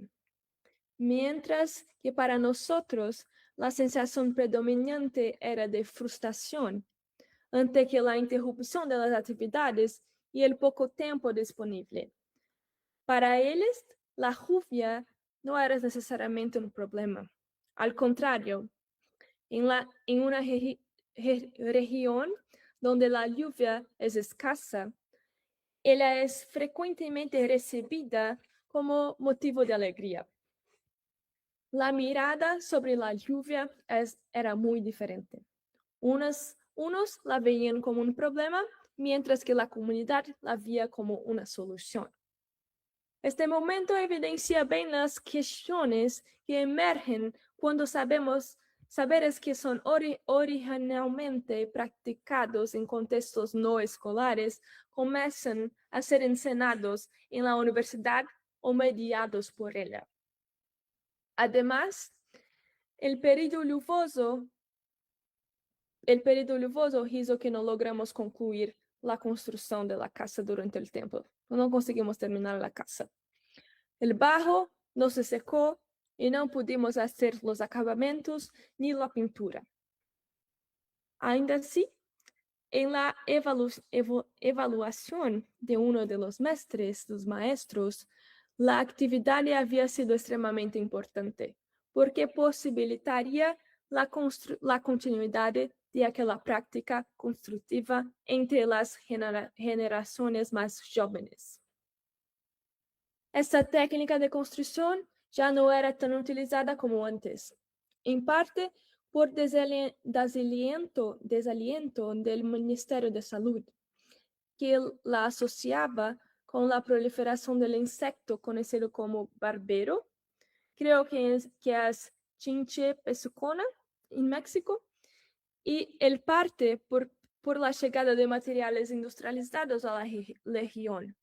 Mientras que para nosotros la sensación predominante era de frustración ante que la interrupción de las actividades y el poco tiempo disponible. Para ellos, la lluvia no era necesariamente un problema. Al contrario, en una región donde la lluvia es escasa, ella es frecuentemente recibida como motivo de alegría. La mirada sobre la lluvia era muy diferente. Unos la veían como un problema, mientras que la comunidad la veía como una solución. Este momento evidencia bien las cuestiones que emergen cuando saberes que son originalmente practicados en contextos no escolares comienzan a ser enseñados en la universidad o mediados por ella. Además, el periodo lluvioso hizo que no logramos concluir la construcción de la casa durante el tiempo. No conseguimos terminar la casa. El bajo no se secó y no pudimos hacer los acabamentos ni la pintura. Ainda así, en la evaluación de uno de los maestros, la actividad había sido extremadamente importante, porque posibilitaría la continuidad de aquella práctica constructiva entre las generaciones más jóvenes. Esta técnica de construcción ya no era tan utilizada como antes, en parte por desaliento del Ministerio de Salud, que la asociaba con la proliferación del insecto conocido como barbero, creo que es Chinche pesucona en México, y el parte por la llegada de materiales industrializados a la región.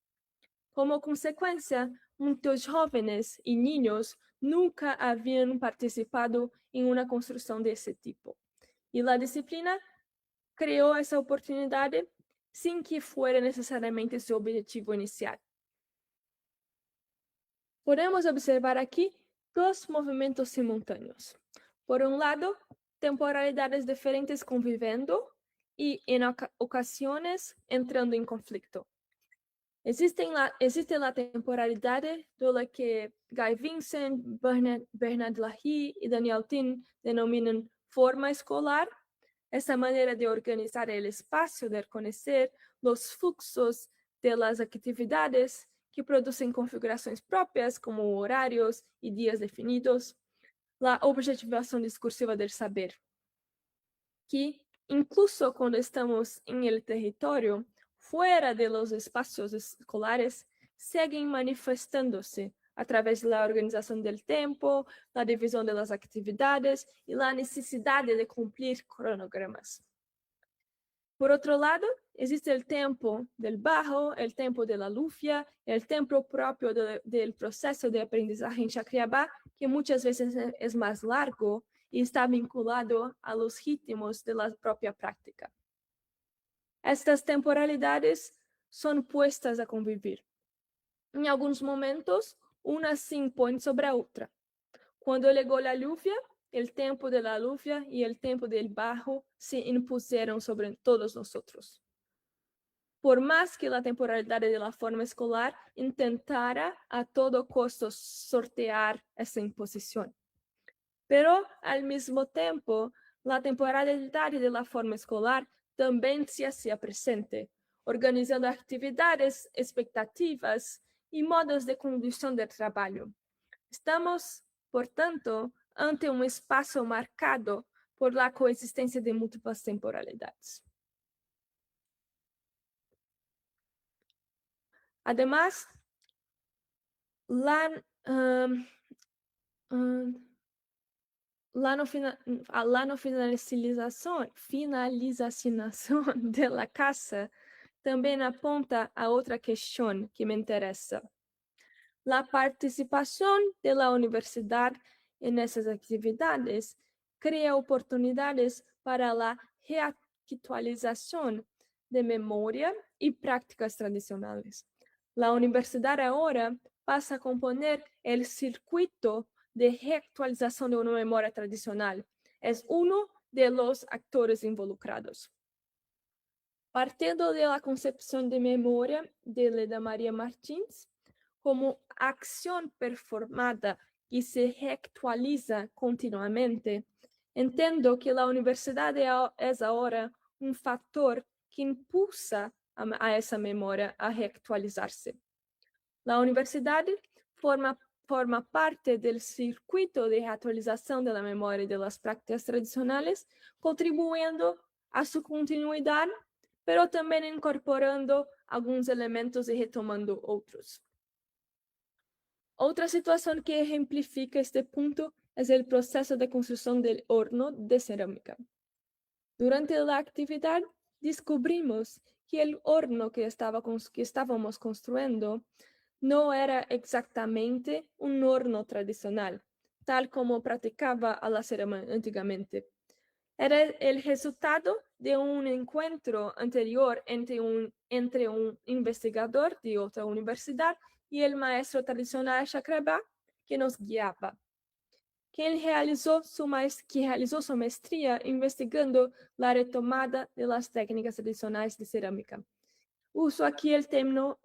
Como consecuencia, muchos jóvenes y niños nunca habían participado en una construcción de ese tipo. Y la disciplina creó esa oportunidad sin que fuera necesariamente su objetivo inicial. Podemos observar aquí dos movimientos simultáneos. Por un lado, temporalidades diferentes conviviendo y en ocasiones entrando en conflicto. Existe la temporalidad de la que Guy Vincent, Bernard Lahire y Daniel Tin denominan forma escolar, esa manera de organizar el espacio, de conocer los fluxos de las actividades que producen configurações próprias, como horarios y días definidos. La objetivación discursiva del saber, que incluso cuando estamos en el territorio, fuera de los espacios escolares, siguen manifestándose a través de la organización del tiempo, la división de las actividades y la necesidad de cumplir cronogramas. Por otro lado, existe el tiempo del bajo, el tiempo de la lufia, el tiempo propio del proceso de aprendizaje en Chacriabá, que muchas veces es más largo y está vinculado a los ritmos de la propia práctica. Estas temporalidades son puestas a convivir. En algunos momentos, una se impone sobre la otra. Cuando llegó la lluvia, el tiempo de la lluvia y el tiempo del bajo se impusieron sobre todos nosotros. Por más que la temporalidad de la forma escolar intentara a todo costo sortear esa imposición. Pero, al mismo tiempo, la temporalidad de la forma escolar también se hacía presente, organizando actividades, expectativas y modos de conducción del trabajo. Estamos, por tanto, ante un espacio marcado por la coexistencia de múltiples temporalidades. Además, la finalización de la casa también apunta a otra cuestión que me interesa. La participación de la universidad en esas actividades crea oportunidades para la reactualización de memoria y prácticas tradicionales. La universidad ahora pasa a componer el circuito de reactualización de una memoria tradicional. Es uno de los actores involucrados. Partiendo de la concepción de memoria de Leda María Martins, como acción performada y se reactualiza continuamente, entiendo que la universidad es ahora un factor que impulsa a esa memoria a reactualizarse. La universidad forma parte del circuito de reactualización de la memoria de las prácticas tradicionales, contribuyendo a su continuidad, pero también incorporando algunos elementos y retomando otros. Otra situación que ejemplifica este punto es el proceso de construcción del horno de cerámica. Durante la actividad, descubrimos que el horno que estábamos construyendo no era exactamente un horno tradicional, tal como practicaba a la cerámica antiguamente. Era el resultado de un encuentro anterior entre un investigador de otra universidad y el maestro tradicional Chacriabá que nos guiaba, quien realizó su maestría investigando la retomada de las técnicas tradicionales de cerámica. Uso aquí el término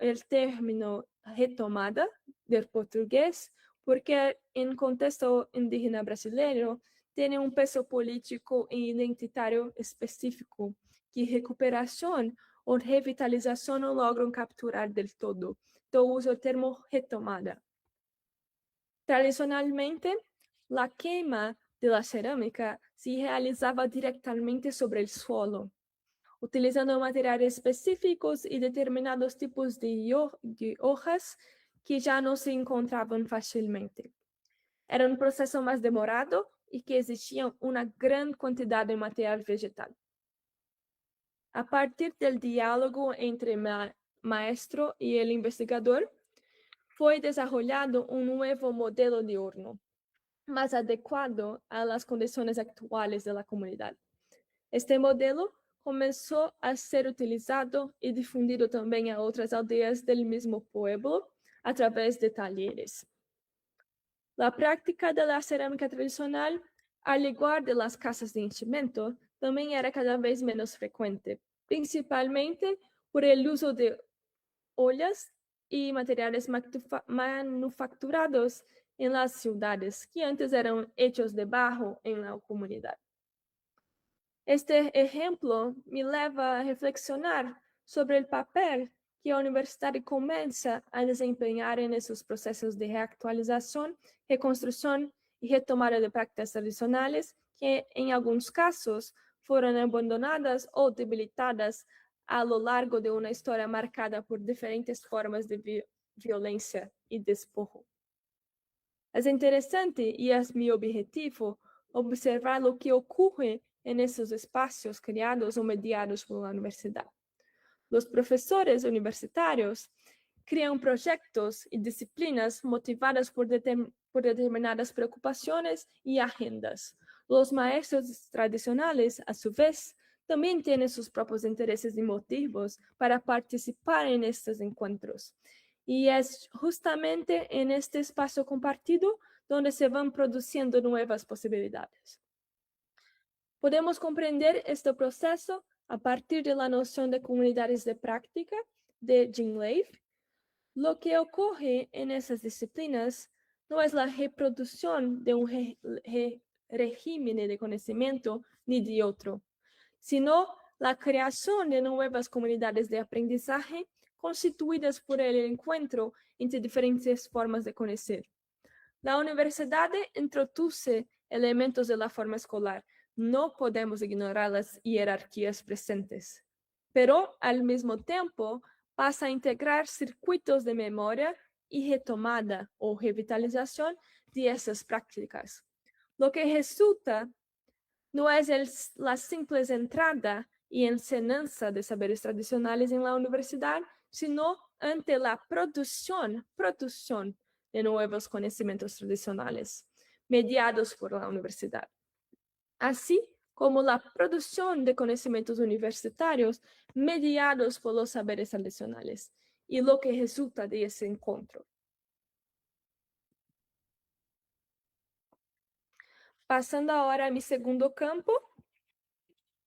retomada del portugués porque en contexto indígena brasileño tiene un peso político e identitario específico que recuperación o revitalización no logran capturar del todo. Entonces uso el término retomada. Tradicionalmente, la quema de la cerámica se realizaba directamente sobre el suelo, utilizando materiales específicos y determinados tipos de hojas que ya no se encontraban fácilmente. Era un proceso más demorado y que exigía una gran cantidad de material vegetal. A partir del diálogo entre el maestro y el investigador, fue desarrollado un nuevo modelo de horno, más adecuado a las condiciones actuales de la comunidad. Este modelo comenzó a ser utilizado y difundido también a otras aldeas del mismo pueblo a través de talleres. La práctica de la cerámica tradicional, al igual de las casas de enchimento, también era cada vez menos frecuente, principalmente por el uso de ollas y materiales manufacturados en las ciudades, que antes eran hechos de barro en la comunidad. Este ejemplo me lleva a reflexionar sobre el papel que a universidade começa a desempenhar nesses processos de reactualização, reconstrução e retomada de práticas tradicionais que, em alguns casos, foram abandonadas ou debilitadas a lo largo de uma história marcada por diferentes formas de violência e despojo. É interessante e é meu objetivo observar o que ocorre nesses espaços criados ou mediados pela universidade. Os professores universitários criam projetos e disciplinas motivadas por determinadas preocupações e agendas. Os maestros tradicionais, a su vez, também têm seus próprios interesses e motivos para participar nestes encontros. E é justamente neste espaço compartido onde se vão produzindo novas possibilidades. Podemos compreender este processo a partir de la noción de comunidades de práctica de Jean Leif. Lo que ocurre en esas disciplinas no es la reproducción de un régimen de conocimiento ni de otro, sino la creación de nuevas comunidades de aprendizaje constituidas por el encuentro entre diferentes formas de conocer. La universidad introduce elementos de la forma escolar. No podemos ignorar las jerarquías presentes, pero al mismo tiempo pasa a integrar circuitos de memoria y retomada o revitalización de esas prácticas. Lo que resulta no es la simple entrada y enseñanza de saberes tradicionales en la universidad, sino ante la producción de nuevos conocimientos tradicionales mediados por la universidad, así como la producción de conocimientos universitarios mediados por los saberes tradicionales y lo que resulta de ese encuentro. Pasando ahora a mi segundo campo,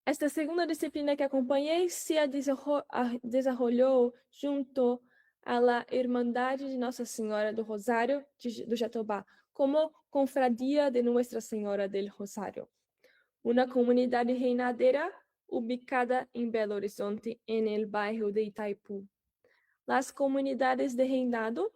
esta segunda disciplina que acompanhei se desenvolveu junto à la Irmandade de Nossa Senhora do Rosário do Jatobá, como Confradia de Nuestra Senhora del Rosário, uma comunidade reinadeira ubicada em Belo Horizonte, en el bairro de Itaipu. Las comunidades de reinado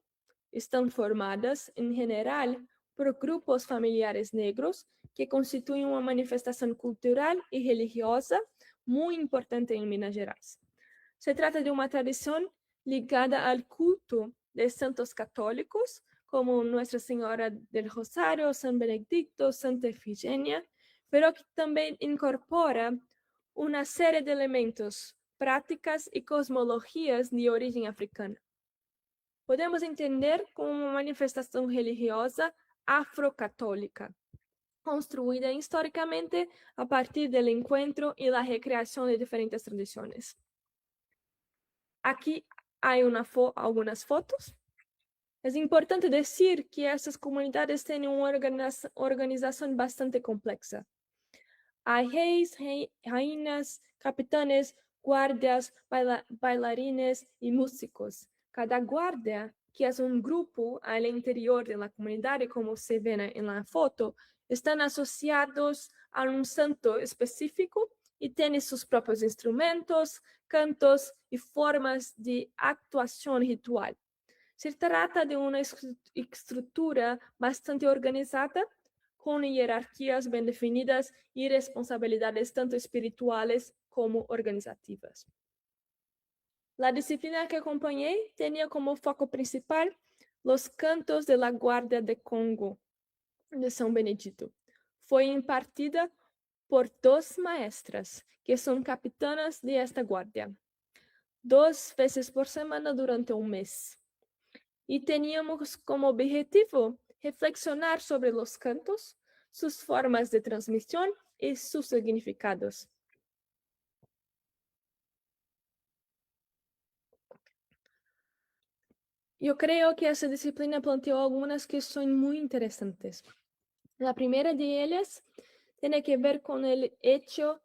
estão formadas, em geral, por grupos familiares negros que constituem uma manifestação cultural e religiosa muito importante em Minas Gerais. Se trata de uma tradição ligada ao culto de santos católicos, como Nuestra Senhora del Rosário, San Benedicto, Santa Efigênia, pero que também incorpora uma série de elementos, práticas e cosmologias de origem africana. Podemos entender como uma manifestação religiosa afrocatólica, construída historicamente a partir do encontro e da recreação de diferentes tradições. Aqui há algumas fotos. É importante dizer que essas comunidades têm uma organização bastante complexa. Há reis, rainhas, capitães, guardias, bailarines e músicos. Cada guardia, que é um grupo ao interior da comunidade, como se vê na foto, estão associados a um santo específico e têm seus próprios instrumentos, cantos e formas de actuação ritual. Se trata de uma estrutura bastante organizada, com hierarquias bem definidas e responsabilidades tanto espirituais como organizativas. A disciplina que acompanhei tinha como foco principal os cantos de la Guardia de Congo de São Benedito. Foi impartida por 2 maestras, que são capitanas de esta guardia, 2 vezes por semana durante um mês. E teníamos como objetivo reflexionar sobre os cantos, suas formas de transmissão e seus significados. Eu creio que essa disciplina planteou algumas questões muito interessantes. A primeira de elas tem que ver com o hecho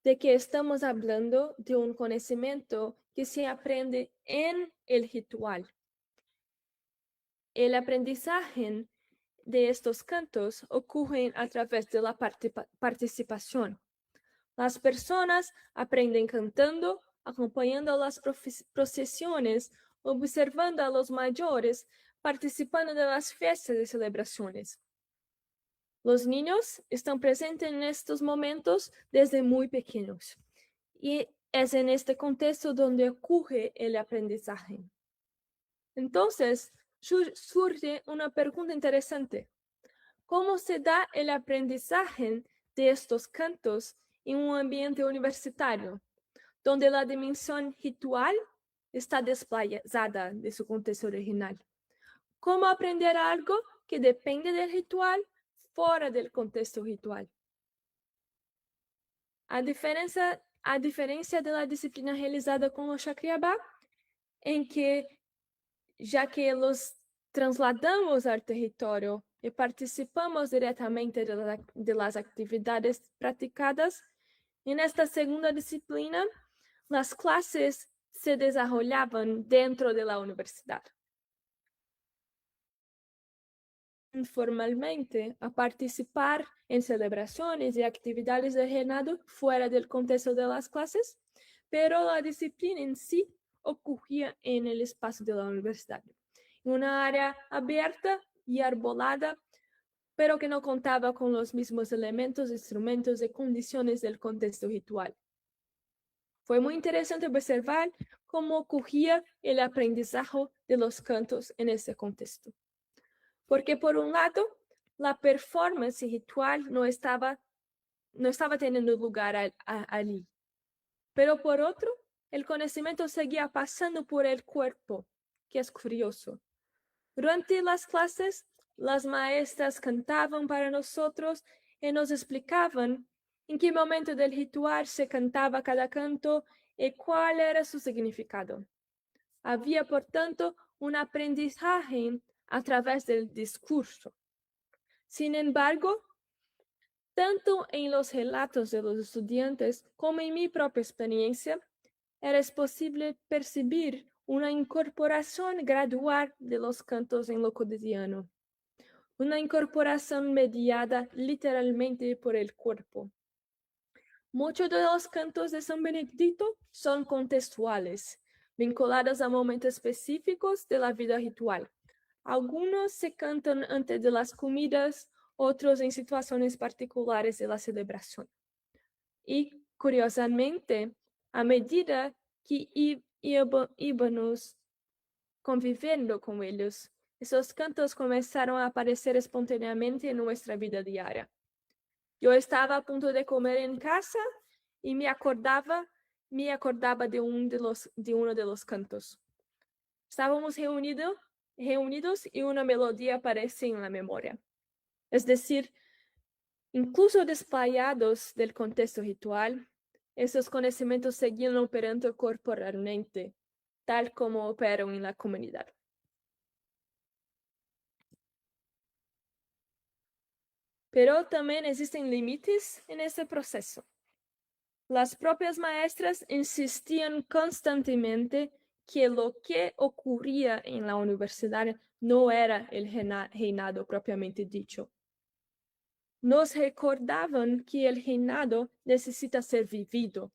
de que estamos falando de um conhecimento que se aprende en el ritual. El aprendizaje de estos cantos ocurre a través de la participación. Las personas aprenden cantando, acompañando las procesiones, observando a los mayores, participando de las fiestas y celebraciones. Los niños están presentes en estos momentos desde muy pequeños y es en este contexto donde ocurre el aprendizaje. Entonces, surge una pregunta interesante. ¿Cómo se da el aprendizaje de estos cantos en un ambiente universitario, donde la dimensión ritual está desplazada de su contexto original? ¿Cómo aprender algo que depende del ritual fuera del contexto ritual? A diferencia de la disciplina realizada con los Chacriabá, en que, ya que los trasladamos al territorio y participamos directamente de las actividades practicadas, en esta segunda disciplina, las clases se desarrollaban dentro de la universidad. Informalmente a participar en celebraciones y actividades de reinado fuera del contexto de las clases, pero la disciplina en sí ocurría en el espacio de la universidad, en una área abierta y arbolada, pero que no contaba con los mismos elementos, instrumentos y condiciones del contexto ritual. Fue muy interesante observar cómo ocurría el aprendizaje de los cantos en ese contexto. Porque por un lado, la performance ritual no estaba teniendo lugar allí. Pero por otro, el conocimiento seguía pasando por el cuerpo, que es curioso. Durante las clases, las maestras cantaban para nosotros y nos explicaban en qué momento del ritual se cantaba cada canto y cuál era su significado. Había, por tanto, un aprendizaje a través del discurso. Sin embargo, tanto en los relatos de los estudiantes como en mi propia experiencia, era posible percibir una incorporación gradual de los cantos en lo cotidiano, una incorporación mediada literalmente por el cuerpo. Muchos de los cantos de San Benedicto son contextuales, vinculados a momentos específicos de la vida ritual. Algunos se cantan antes de las comidas, otros en situaciones particulares de la celebración. Y, curiosamente, a medida que íbamos conviviendo con ellos, esos cantos comenzaron a aparecer espontáneamente en nuestra vida diaria. Yo estaba a punto de comer en casa y me acordaba de uno de los cantos. Estábamos reunidos y una melodía aparece en la memoria. Es decir, incluso desplayados del contexto ritual, esos conocimientos seguían operando corporalmente, tal como operan en la comunidad. Pero también existen límites en este proceso. Las propias maestras insistían constantemente que lo que ocurría en la universidad no era el reinado propiamente dicho. Nos recordaban que el reinado necesita ser vivido,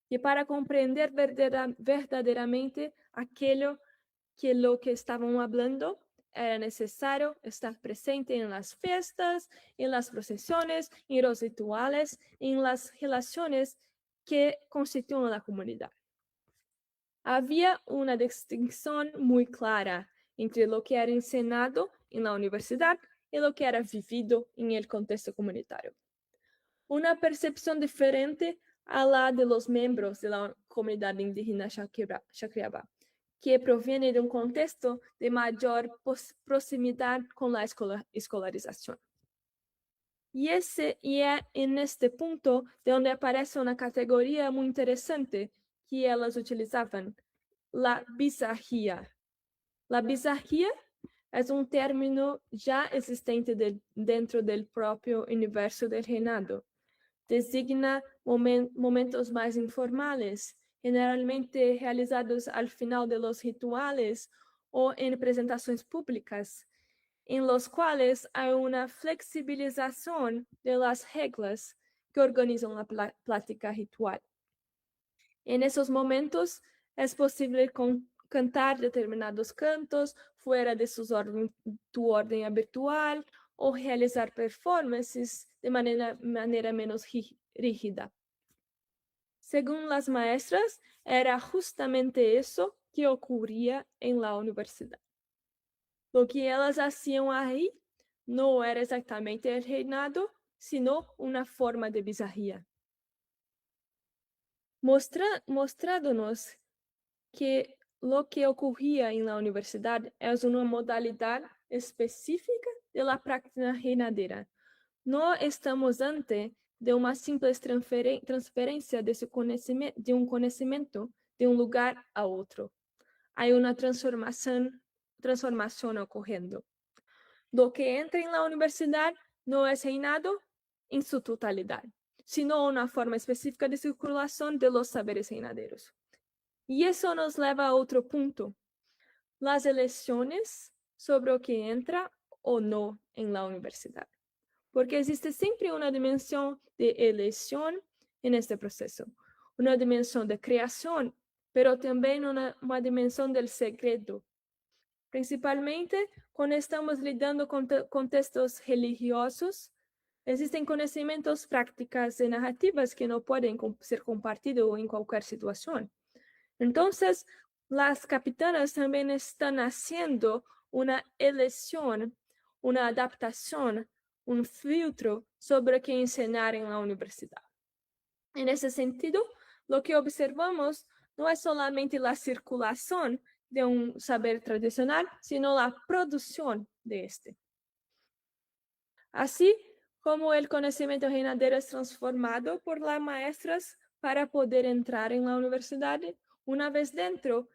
y para comprender verdaderamente aquello que lo que estaban hablando, era necesario estar presente en las fiestas, en las procesiones, en los rituales, en las relaciones que constituyen la comunidad. Había una distinción muy clara entre lo que era enseñado en la universidad y lo que era vivido en el contexto comunitario. Una percepción diferente a la de los miembros de la comunidad indígena Chacriabá, que proviene de un contexto de mayor proximidad con la escolarización. Y es en este punto de donde aparece una categoría muy interesante que ellas utilizaban, la bizarría. La bizarría es un término ya existente dentro del propio universo del reinado. Designa momentos más informales, generalmente realizados al final de los rituales o en presentaciones públicas, en los cuales hay una flexibilización de las reglas que organizan la plática ritual. En esos momentos es posible cantar determinados cantos fuera de tu orden habitual o realizar performances de manera menos rígida. Según las maestras, era justamente eso que ocurría en la universidad. Lo que ellas hacían ahí no era exactamente el reinado, sino una forma de bizarría. Mostrándonos que lo que ocurría en la universidad es una modalidad específica de la práctica reinadera. No estamos ante de una simple transferencia de un conocimiento de un lugar a otro. Hay una transformación ocurriendo. Lo que entra en la universidad no es reinado en su totalidad, sino una forma específica de circulación de los saberes reinaderos. Y eso nos lleva a otro punto, las elecciones sobre lo que entra o no en la universidad. Porque existe siempre una dimensión de elección en este proceso, una dimensión de creación, pero también una dimensión del secreto. Principalmente cuando estamos lidando con contextos religiosos, existen conocimientos, prácticas y narrativas que no pueden ser compartidos en cualquier situación. Entonces, las capitanas también están haciendo una elección, una adaptación, un filtro sobre qué enseñar en la universidad. En ese sentido, lo que observamos no es solamente la circulación de un saber tradicional, sino la producción de este. Así como el conocimiento reinadero es transformado por las maestras para poder entrar en la universidad, una vez dentro,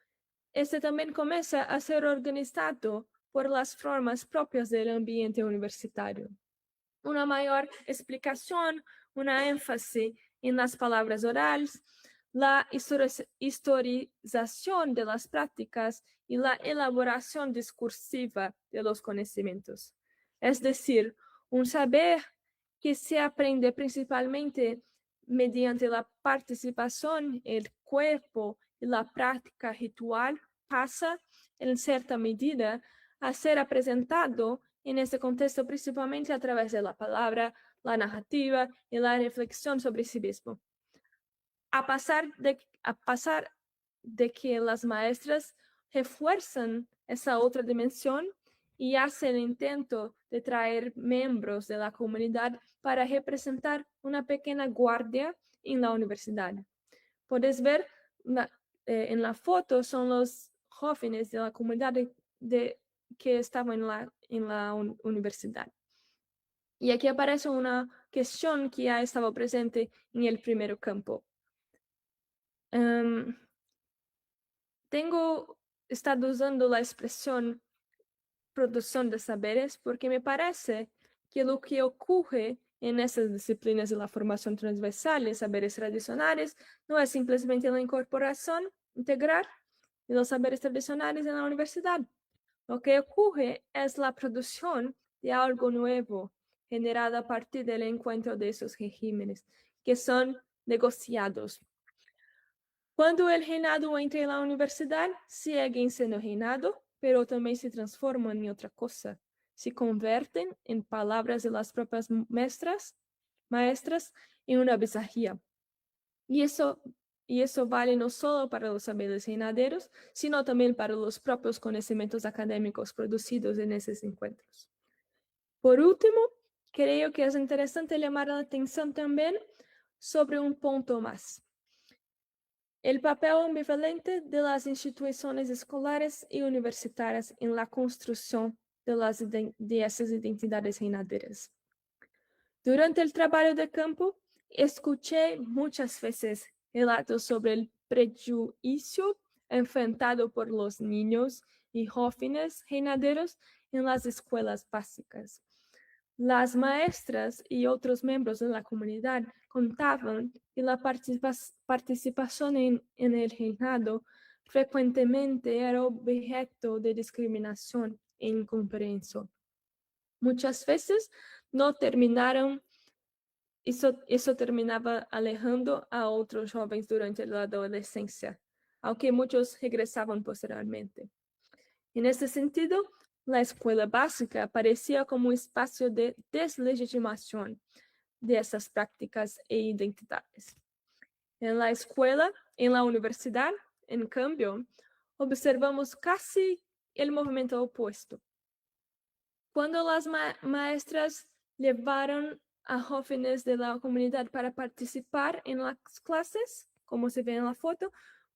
este también comienza a ser organizado por las formas propias del ambiente universitario. Una mayor explicación, una énfasis en las palabras orales, la historización de las prácticas y la elaboración discursiva de los conocimientos. Es decir, un saber que se aprende principalmente mediante la participación, el cuerpo y la práctica ritual pasa, en cierta medida, a ser presentado en este contexto principalmente a través de la palabra, la narrativa y la reflexión sobre sí mismo. A pasar de que las maestras refuerzan esa otra dimensión y hacen el intento de traer miembros de la comunidad para representar una pequeña guardia en la universidad. Puedes ver en la foto son los jóvenes de la comunidad que estaban en la universidad. Y aquí aparece una cuestión que ya estaba presente en el primer campo. Tengo estado usando la expresión producción de saberes porque me parece que lo que ocurre en esas disciplinas de la formación transversal y saberes tradicionales no es simplemente la incorporación integral de los saberes tradicionales en la universidad. Lo que ocurre es la producción de algo nuevo generado a partir del encuentro de esos regímenes que son negociados. Cuando el reinado entra en la universidad, siguen siendo reinado, pero también se transforman en otra cosa. Se convierten, en palabras de las propias maestras, en una bizarría. Y eso vale no solo para los saberes reinaderos, sino también para los propios conocimientos académicos producidos en esos encuentros. Por último, creo que es interesante llamar la atención también sobre un punto más. El papel ambivalente de las instituciones escolares y universitarias en la construcción de esas identidades reinaderas. Durante el trabajo de campo, escuché muchas veces relatos sobre el prejuicio enfrentado por los niños y jóvenes reinaderos en las escuelas básicas. Las maestras y otros miembros de la comunidad contaban que la participación en el reinado frecuentemente era objeto de discriminación e incomprensión. Muchas veces no terminaron isso terminava alejando a outros jovens durante a adolescência, ao que muitos regressavam posteriormente. E nesse sentido, a escola básica aparecia como um espaço de deslegitimação dessas práticas e identidades. En la escuela, en la universidad, en cambio, observamos casi el movimiento opuesto. Cuando las maestras llevaron a jóvenes de la comunidad para participar en las clases, como se ve en la foto,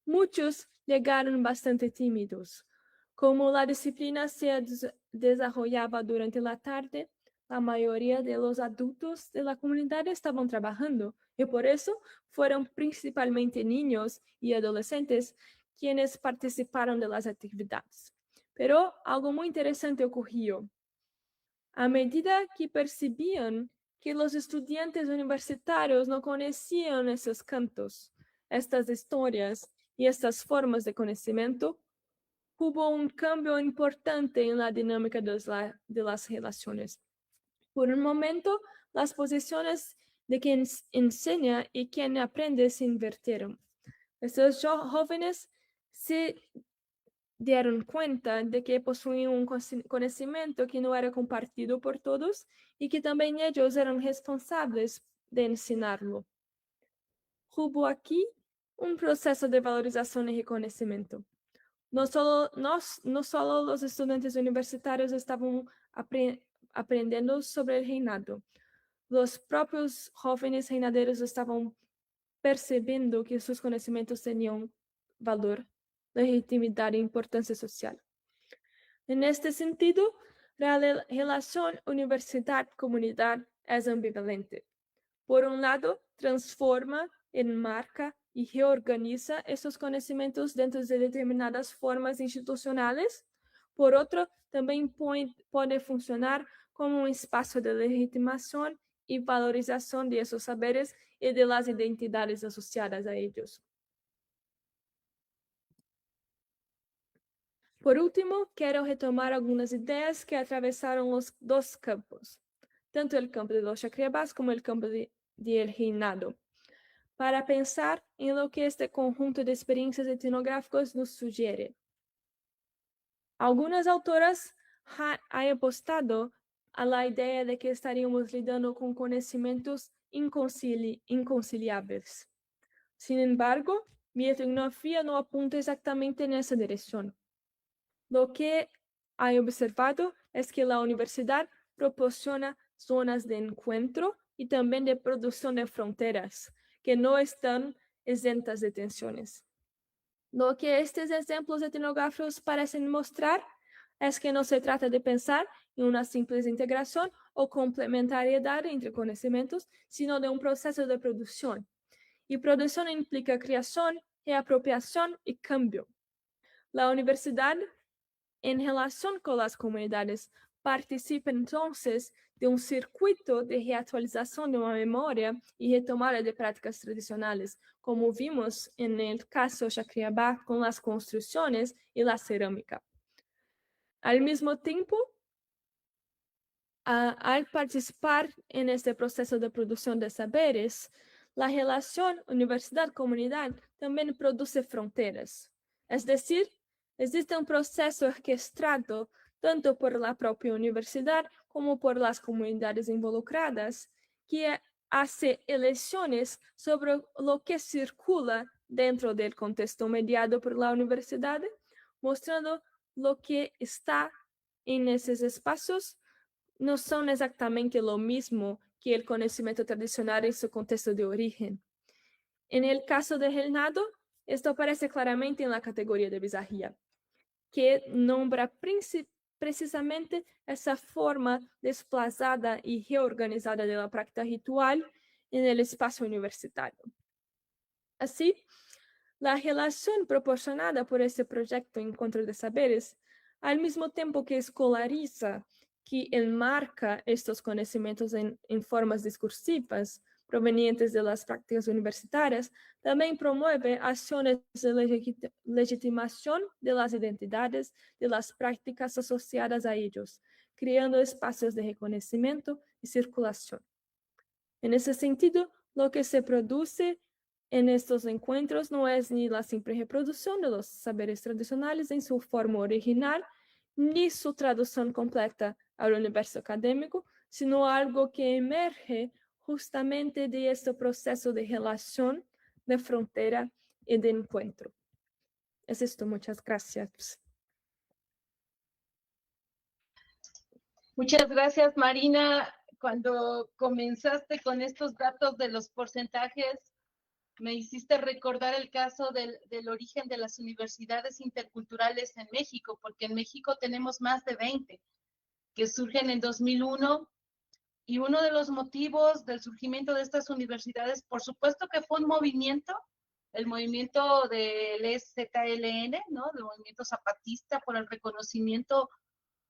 muchos llegaron bastante tímidos. Como la disciplina se desarrollaba durante la tarde, la mayoría de los adultos de la comunidad estaban trabajando y por eso fueron principalmente niños y adolescentes quienes participaron de las actividades. Pero algo muy interesante ocurrió. A medida que percibían que los estudiantes universitarios no conocían esos cantos, estas historias y estas formas de conocimiento, hubo un cambio importante en la dinámica de las relaciones. Por un momento, las posiciones de quien enseña y quien aprende se invirtieron. Estos jóvenes se dieron cuenta de que posuían un conocimiento que no era compartido por todos y que también ellos eran responsables de enseñarlo. Hubo aquí un proceso de valorización y reconocimiento. No solo los estudiantes universitarios estaban aprendiendo sobre el reinado, los propios jóvenes reinaderos estaban percibiendo que sus conocimientos tenían valor, legitimidad e importancia social. En este sentido, la relación universidad-comunidad es ambivalente. Por un lado, transforma, enmarca y reorganiza estos conocimientos dentro de determinadas formas institucionales. Por otro, también puede funcionar como un espacio de legitimación y valorización de esos saberes y de las identidades asociadas a ellos. Por último, quiero retomar algunas ideas que atravesaron los dos campos, tanto el campo de los Chacriabás como el campo del reinado, para pensar en lo que este conjunto de experiencias etnográficas nos sugiere. Algunas autoras han apostado a la idea de que estaríamos lidando con conocimientos inconciliables. Sin embargo, mi etnografía no apunta exactamente en esa dirección. Lo que he observado es que la universidad proporciona zonas de encuentro y también de producción de fronteras que no están exentas de tensiones. Lo que estos ejemplos etnográficos parecen mostrar es que no se trata de pensar en una simple integración o complementariedad entre conocimientos, sino de un proceso de producción. Y producción implica creación, reapropiación y cambio. La universidad, en relación con las comunidades, participa entonces de un circuito de reactualización de una memoria y retomada de prácticas tradicionales, como vimos en el caso Chacriabá con las construcciones y la cerámica. Al mismo tiempo, al participar en este proceso de producción de saberes, la relación universidad-comunidad también produce fronteras. Es decir, existe un proceso orquestado tanto por la propia universidad como por las comunidades involucradas, que hace elecciones sobre lo que circula dentro del contexto mediado por la universidad, mostrando lo que está en esos espacios no son exactamente lo mismo que el conocimiento tradicional en su contexto de origen. En el caso del reinado, esto aparece claramente en la categoría de bizarría, que nombra precisamente esa forma desplazada y reorganizada de la práctica ritual en el espacio universitario. Así, la relación proporcionada por este proyecto Encuentro de Saberes, al mismo tiempo que escolariza, que enmarca estos conocimientos en formas discursivas provenientes de las prácticas universitarias, también promueve acciones de legitimación de las identidades de las prácticas asociadas a ellos, creando espacios de reconocimiento y circulación. En ese sentido, lo que se produce en estos encuentros no es ni la simple reproducción de los saberes tradicionales en su forma original, ni su traducción completa al universo académico, sino algo que emerge justamente de este proceso de relación, de frontera y de encuentro. Es esto, muchas gracias. Muchas gracias, Marina. Cuando comenzaste con estos datos de los porcentajes, me hiciste recordar el caso del origen de las universidades interculturales en México, porque en México tenemos más de 20 que surgen en 2001, y uno de los motivos del surgimiento de estas universidades, por supuesto que fue un movimiento, el movimiento del EZLN, ¿no? El movimiento zapatista por el reconocimiento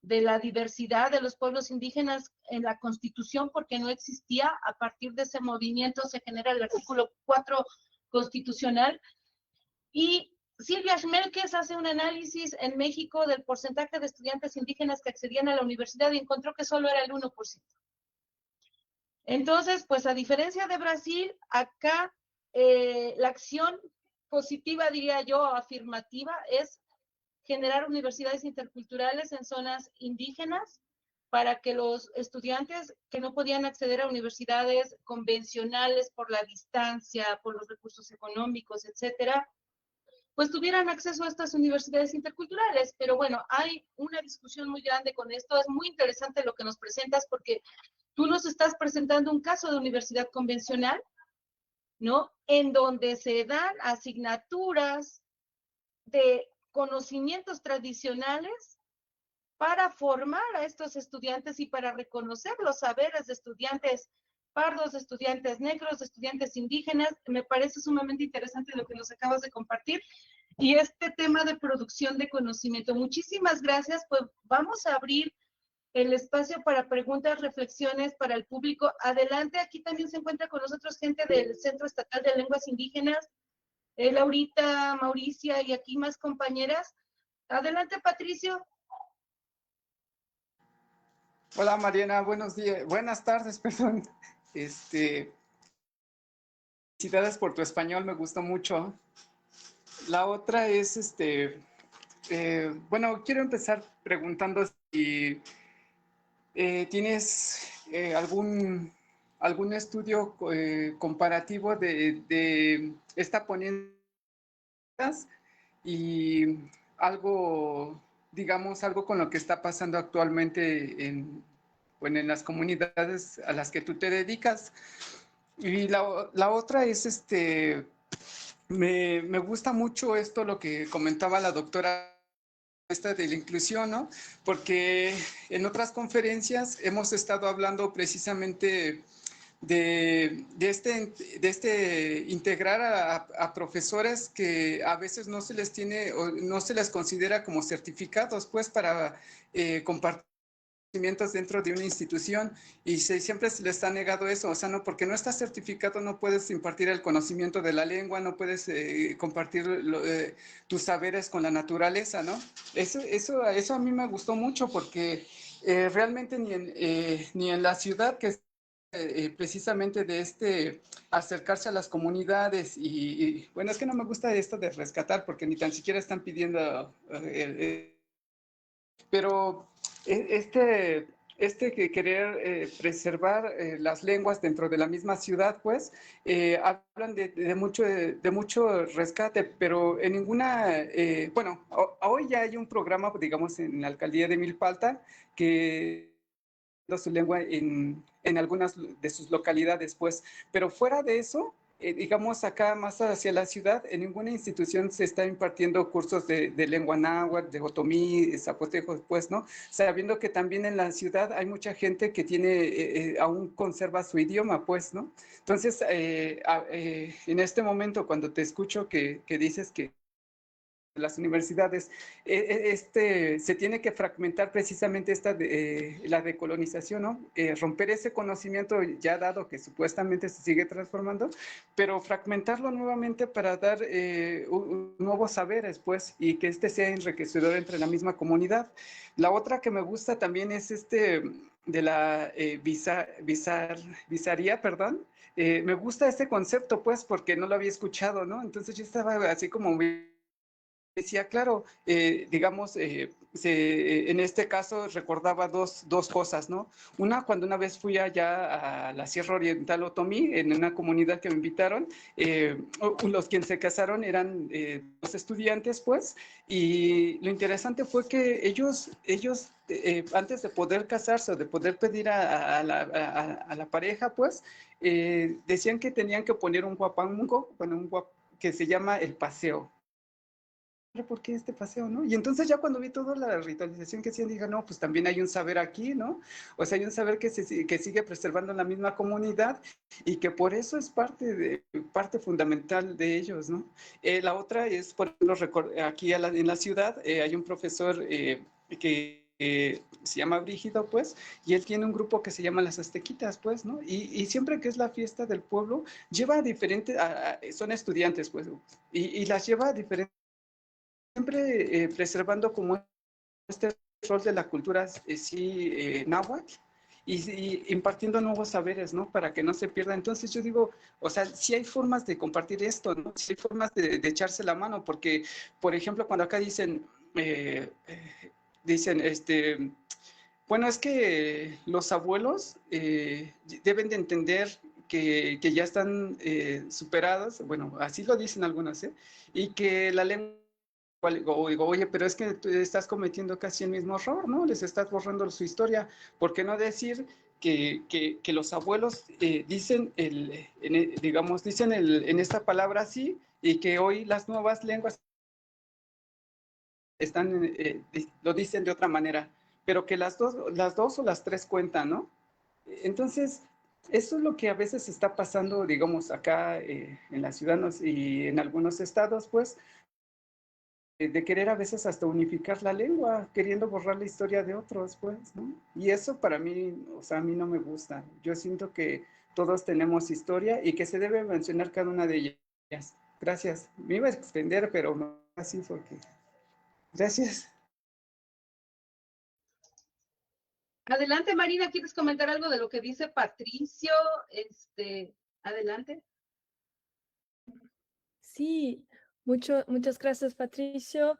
de la diversidad de los pueblos indígenas en la Constitución, porque no existía. A partir de ese movimiento se genera el artículo 4 constitucional, y Silvia Schmelkes hace un análisis en México del porcentaje de estudiantes indígenas que accedían a la universidad y encontró que solo era el 1%. Entonces, pues a diferencia de Brasil, acá la acción positiva, diría yo, afirmativa, es generar universidades interculturales en zonas indígenas para que los estudiantes que no podían acceder a universidades convencionales por la distancia, por los recursos económicos, etcétera, pues tuvieran acceso a estas universidades interculturales. Pero bueno, hay una discusión muy grande con esto. Es muy interesante lo que nos presentas, porque tú nos estás presentando un caso de universidad convencional, ¿no? En donde se dan asignaturas de conocimientos tradicionales para formar a estos estudiantes y para reconocer los saberes de estudiantes pardos, de estudiantes negros, de estudiantes indígenas. Me parece sumamente interesante lo que nos acabas de compartir. Y este tema de producción de conocimiento. Muchísimas gracias. Pues vamos a abrir el espacio para preguntas, reflexiones para el público. Adelante, aquí también se encuentra con nosotros gente del Centro Estatal de Lenguas Indígenas, Laurita, Mauricia y aquí más compañeras. Adelante, Patricio. Hola Mariana, buenos días, buenas tardes, perdón. Felicidades por tu español, me gustó mucho. La otra es, bueno, quiero empezar preguntando si tienes algún estudio comparativo de esta ponencia y algo, digamos, algo con lo que está pasando actualmente en las comunidades a las que tú te dedicas. Y la otra es, me gusta mucho esto, lo que comentaba la doctora esta de la inclusión, ¿no? Porque en otras conferencias hemos estado hablando precisamente de integrar a profesores que a veces no se les tiene o no se les considera como certificados, pues, para compartir conocimientos dentro de una institución, y siempre se les ha negado eso. O sea, no, porque no estás certificado no puedes impartir el conocimiento de la lengua, no puedes compartir tus saberes con la naturaleza, ¿no? Eso a mí me gustó mucho, porque realmente ni en la ciudad, que es precisamente de acercarse a las comunidades y bueno, es que no me gusta esto de rescatar, porque ni tan siquiera están pidiendo pero que querer preservar las lenguas dentro de la misma ciudad, pues, hablan de mucho rescate, pero en ninguna, bueno, hoy ya hay un programa, digamos, en la alcaldía de Milpalta, que su lengua en algunas de sus localidades, pues, pero fuera de eso, digamos acá más hacia la ciudad, en ninguna institución se está impartiendo cursos de lengua náhuatl, de otomí, zapoteco, pues, ¿no? Sabiendo que también en la ciudad hay mucha gente que tiene, aún conserva su idioma, pues, ¿no? Entonces, en este momento, cuando te escucho que dices que las universidades, se tiene que fragmentar precisamente la decolonización, ¿no? Romper ese conocimiento ya dado que supuestamente se sigue transformando, pero fragmentarlo nuevamente para dar nuevos saberes, pues, y que sea enriquecedor entre la misma comunidad. La otra que me gusta también es visaría, perdón. Me gusta este concepto, pues, porque no lo había escuchado, ¿no? Entonces yo estaba así como decía, claro, digamos, en este caso recordaba dos cosas, ¿no? Una, cuando una vez fui allá a la Sierra Oriental Otomí, en una comunidad que me invitaron, los quienes se casaron eran dos estudiantes, pues, y lo interesante fue que ellos antes de poder casarse o de poder pedir a la pareja, pues, decían que tenían que poner un guapango, bueno, que se llama el paseo. ¿Por qué este paseo, no? Y entonces ya cuando vi toda la ritualización que hacían, dije, no, pues también hay un saber aquí, ¿no? O sea, hay un saber que sigue preservando en la misma comunidad y que por eso es parte fundamental de ellos, ¿no? La otra es, por ejemplo, aquí en la ciudad hay un profesor que se llama Brígido, pues, y él tiene un grupo que se llama Las Aztequitas, pues, ¿no? Y siempre que es la fiesta del pueblo, lleva a diferentes, son estudiantes, pues, y las lleva a diferentes, siempre preservando como este rol de la cultura náhuatl y impartiendo nuevos saberes, ¿no? Para que no se pierda. Entonces yo digo, o sea, sí hay formas de compartir esto, ¿no? Sí hay formas de echarse la mano, porque, por ejemplo, cuando acá dicen, bueno, es que los abuelos deben de entender que ya están superados, bueno, así lo dicen algunos, ¿eh? Y que la lengua, digo, oye, pero es que tú estás cometiendo casi el mismo error, ¿no? Les estás borrando su historia. ¿Por qué no decir que los abuelos dicen, digamos, dicen en esta palabra así y que hoy las nuevas lenguas lo dicen de otra manera, pero que las dos o las tres cuentan, ¿no? Entonces, eso es lo que a veces está pasando, digamos, acá en la ciudad y en algunos estados, pues, de querer a veces hasta unificar la lengua, queriendo borrar la historia de otros, pues, ¿no? Y eso para mí, o sea, a mí no me gusta. Yo siento que todos tenemos historia y que se debe mencionar cada una de ellas. Gracias. Me iba a extender, pero no así porque... Gracias. Adelante, Marina, ¿quieres comentar algo de lo que dice Patricio? Adelante. Sí, muchas gracias, Patricio.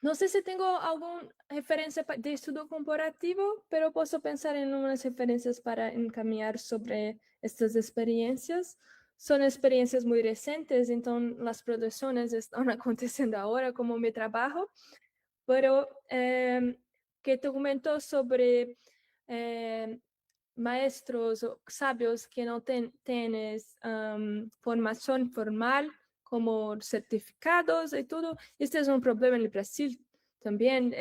No sé si tengo alguna referencia de estudio comparativo, pero puedo pensar en unas referencias para encaminar sobre estas experiencias. Son experiencias muy recientes, entonces las producciones están aconteciendo ahora como mi trabajo, pero que te comento sobre maestros o sabios que no tienen formación formal como certificados y todo. Este es un problema en el Brasil también.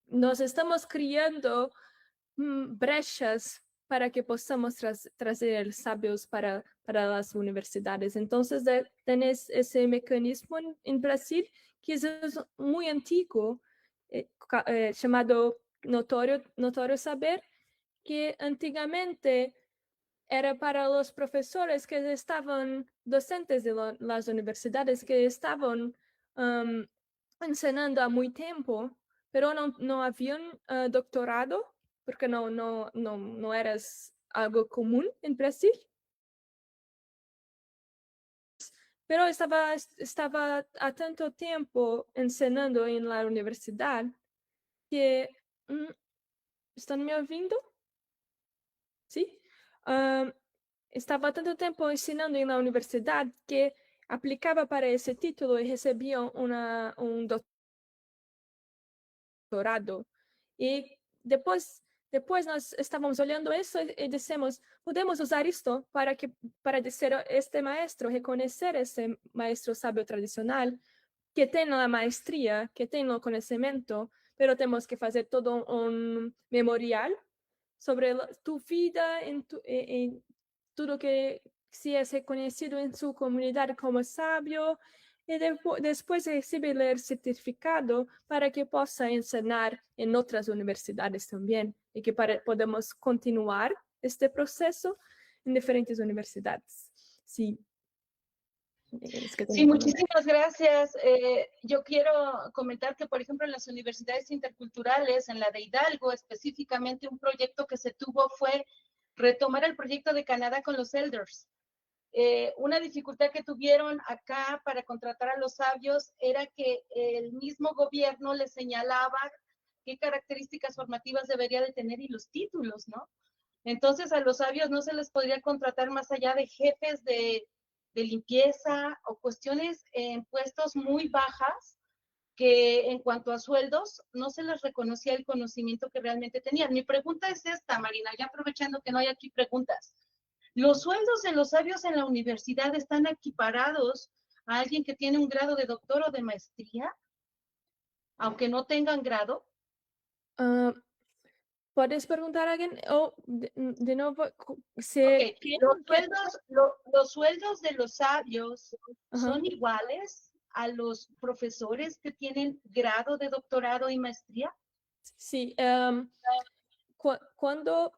Nos estamos creando brechas para que podamos traer sabios para las universidades. Entonces, tenés ese mecanismo en Brasil que es muy antiguo, llamado notorio saber, que antiguamente era para los profesores que estaban, docentes de las universidades que estaban enseñando a muy tiempo, pero no habían doctorado, porque no eras algo común en Brasil. Pero estaba a tanto tiempo enseñando en la universidad que... ¿Están me ouvindo? Sí. Estaba tanto tiempo enseñando en la universidad que aplicaba para ese título y recibía un doctorado. Y después nos estábamos olhando eso y decimos, podemos usar esto para decir este maestro, reconocer ese maestro sabio tradicional que tiene la maestría, que tiene el conocimiento, pero tenemos que hacer todo un memorial sobre tu vida, en todo que si es reconocido en su comunidad como sabio, y después recibe el certificado para que pueda enseñar en otras universidades también, y que podamos continuar este proceso en diferentes universidades. Sí. Es que Sí, tengo que muchísimas gracias. Yo quiero comentar que, por ejemplo, en las universidades interculturales, en la de Hidalgo específicamente, un proyecto que se tuvo fue retomar el proyecto de Canadá con los elders. Una dificultad que tuvieron acá para contratar a los sabios era que el mismo gobierno les señalaba qué características formativas debería de tener y los títulos, ¿no? Entonces a los sabios no se les podría contratar más allá de jefes de limpieza o cuestiones en puestos muy bajas que en cuanto a sueldos no se les reconocía el conocimiento que realmente tenían. Mi pregunta es esta, Marina, ya aprovechando que no hay aquí preguntas. ¿Los sueldos de los sabios en la universidad están equiparados a alguien que tiene un grado de doctor o de maestría, aunque no tengan grado? ¿Puedes preguntar a alguien? O de nuevo, Ok, los sueldos de los sabios Ajá. son iguales a los profesores que tienen grado de doctorado y maestría. Sí, cuando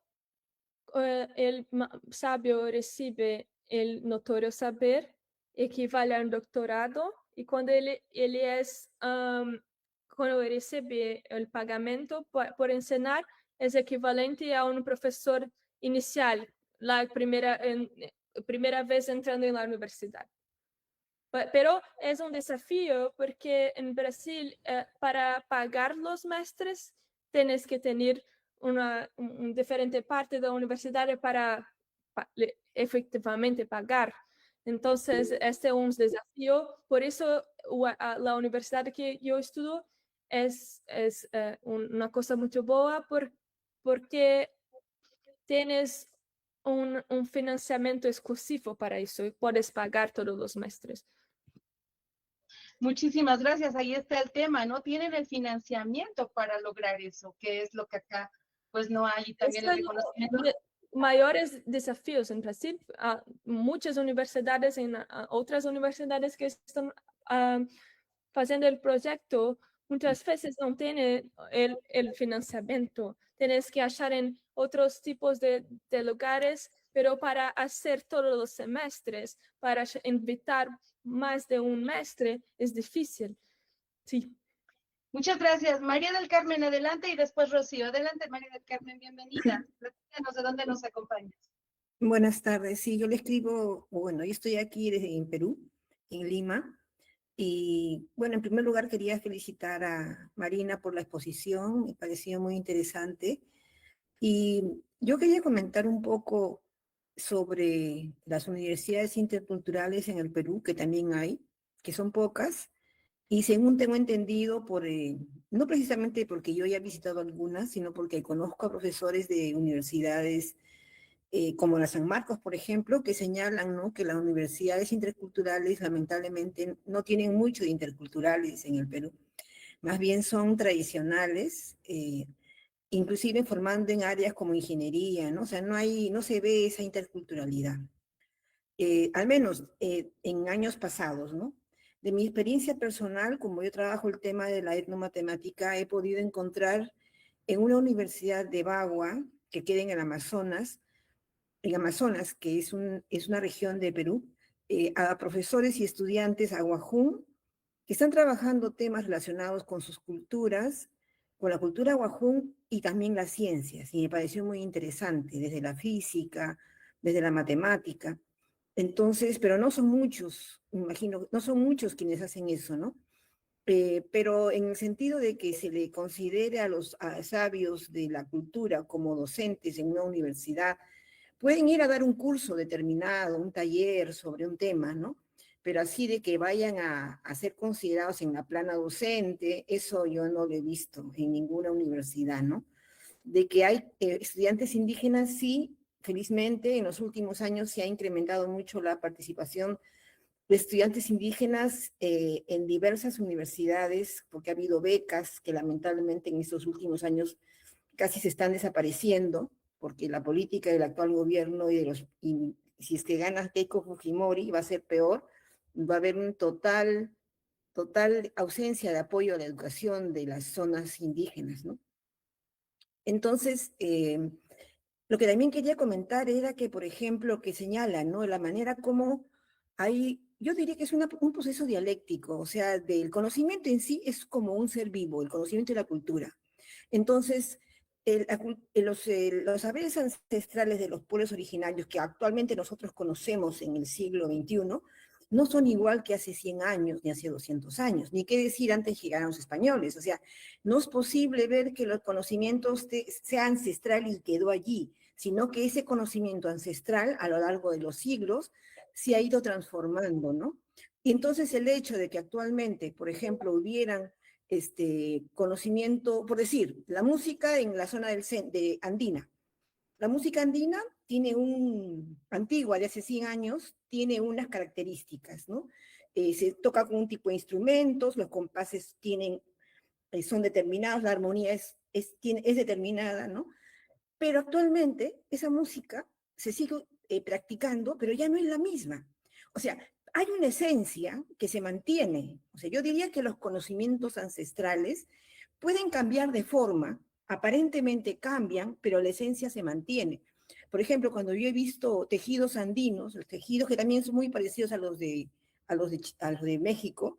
el sabio recibe el notorio saber, equivale a un doctorado, y cuando él es, cuando recibe el pagamento por enseñar, es equivalente a un profesor inicial, la primera vez entrando en la universidad. Pero es un desafío porque en Brasil, para pagar los maestres, tienes que tener una diferente parte de la universidad para efectivamente pagar. Entonces, este es un desafío. Por eso, la universidad que yo estudio es una cosa muy buena porque tienes un financiamiento exclusivo para eso y puedes pagar todos los maestres. Muchísimas gracias. Ahí está el tema, ¿no? Tienen el financiamiento para lograr eso, que es lo que acá pues no hay también el reconocimiento. Mayores desafíos en Brasil, muchas universidades, en otras universidades que están haciendo el proyecto, muchas veces no tienen el financiamiento. Tienes que achar en otros tipos de lugares, pero para hacer todos los semestres, para invitar más de un maestre, es difícil. Sí. Muchas gracias. María del Carmen, adelante, y después Rocío. Adelante, María del Carmen, bienvenida. Platícanos de dónde nos acompañas. Buenas tardes. Sí, yo le escribo, bueno, yo estoy aquí en Perú, en Lima, y bueno, en primer lugar quería felicitar a Marina por la exposición, me pareció muy interesante, y yo quería comentar un poco sobre las universidades interculturales en el Perú, que también hay, que son pocas, y según tengo entendido, no precisamente porque yo haya visitado algunas, sino porque conozco a profesores de universidades como la San Marcos, por ejemplo, que señalan, ¿no?, que las universidades interculturales lamentablemente no tienen mucho de interculturales en el Perú. Más bien son tradicionales, inclusive formando en áreas como ingeniería, ¿no? O sea, no se ve esa interculturalidad. Al menos en años pasados, ¿no? De mi experiencia personal, como yo trabajo el tema de la etnomatemática, he podido encontrar en una universidad de Bagua, que queda en el Amazonas, que es una región de Perú, a profesores y estudiantes aguajún que están trabajando temas relacionados con sus culturas, con la cultura aguajún y también las ciencias. Y me pareció muy interesante, desde la física, desde la matemática. Entonces, pero no son muchos, me imagino, no son muchos quienes hacen eso, ¿no? Pero en el sentido de que se le considere a los sabios de la cultura como docentes en una universidad, pueden ir a dar un curso determinado, un taller sobre un tema, ¿no? Pero así de que vayan a ser considerados en la plana docente, eso yo no lo he visto en ninguna universidad, ¿no? De que hay estudiantes indígenas, sí, felizmente en los últimos años se ha incrementado mucho la participación de estudiantes indígenas en diversas universidades, porque ha habido becas que lamentablemente en estos últimos años casi se están desapareciendo, porque la política del actual gobierno y si es que gana Keiko Fujimori va a ser peor, va a haber un total ausencia de apoyo a la educación de las zonas indígenas, ¿no? Entonces, lo que también quería comentar era que, por ejemplo, que señala, ¿no?, la manera como hay yo diría que es un proceso dialéctico, o sea, del conocimiento en sí es como un ser vivo, el conocimiento y la cultura. Entonces, los saberes ancestrales de los pueblos originarios que actualmente nosotros conocemos en el siglo XXI no son igual que hace 100 años ni hace 200 años, ni qué decir antes llegaron los españoles. O sea, no es posible ver que los conocimientos sea ancestral y quedó allí, sino que ese conocimiento ancestral a lo largo de los siglos se ha ido transformando, ¿no? Y entonces el hecho de que actualmente, por ejemplo, hubieran conocimiento, por decir, la música en la zona de andina. La música andina tiene antigua, de hace 100 años, tiene unas características, ¿no? Se toca con un tipo de instrumentos, los compases son determinados, la armonía es determinada, ¿no? Pero actualmente esa música se sigue practicando, pero ya no es la misma. O sea, hay una esencia que se mantiene. O sea, yo diría que los conocimientos ancestrales pueden cambiar de forma, aparentemente cambian, pero la esencia se mantiene. Por ejemplo, cuando yo he visto tejidos andinos, los tejidos que también son muy parecidos a los de México,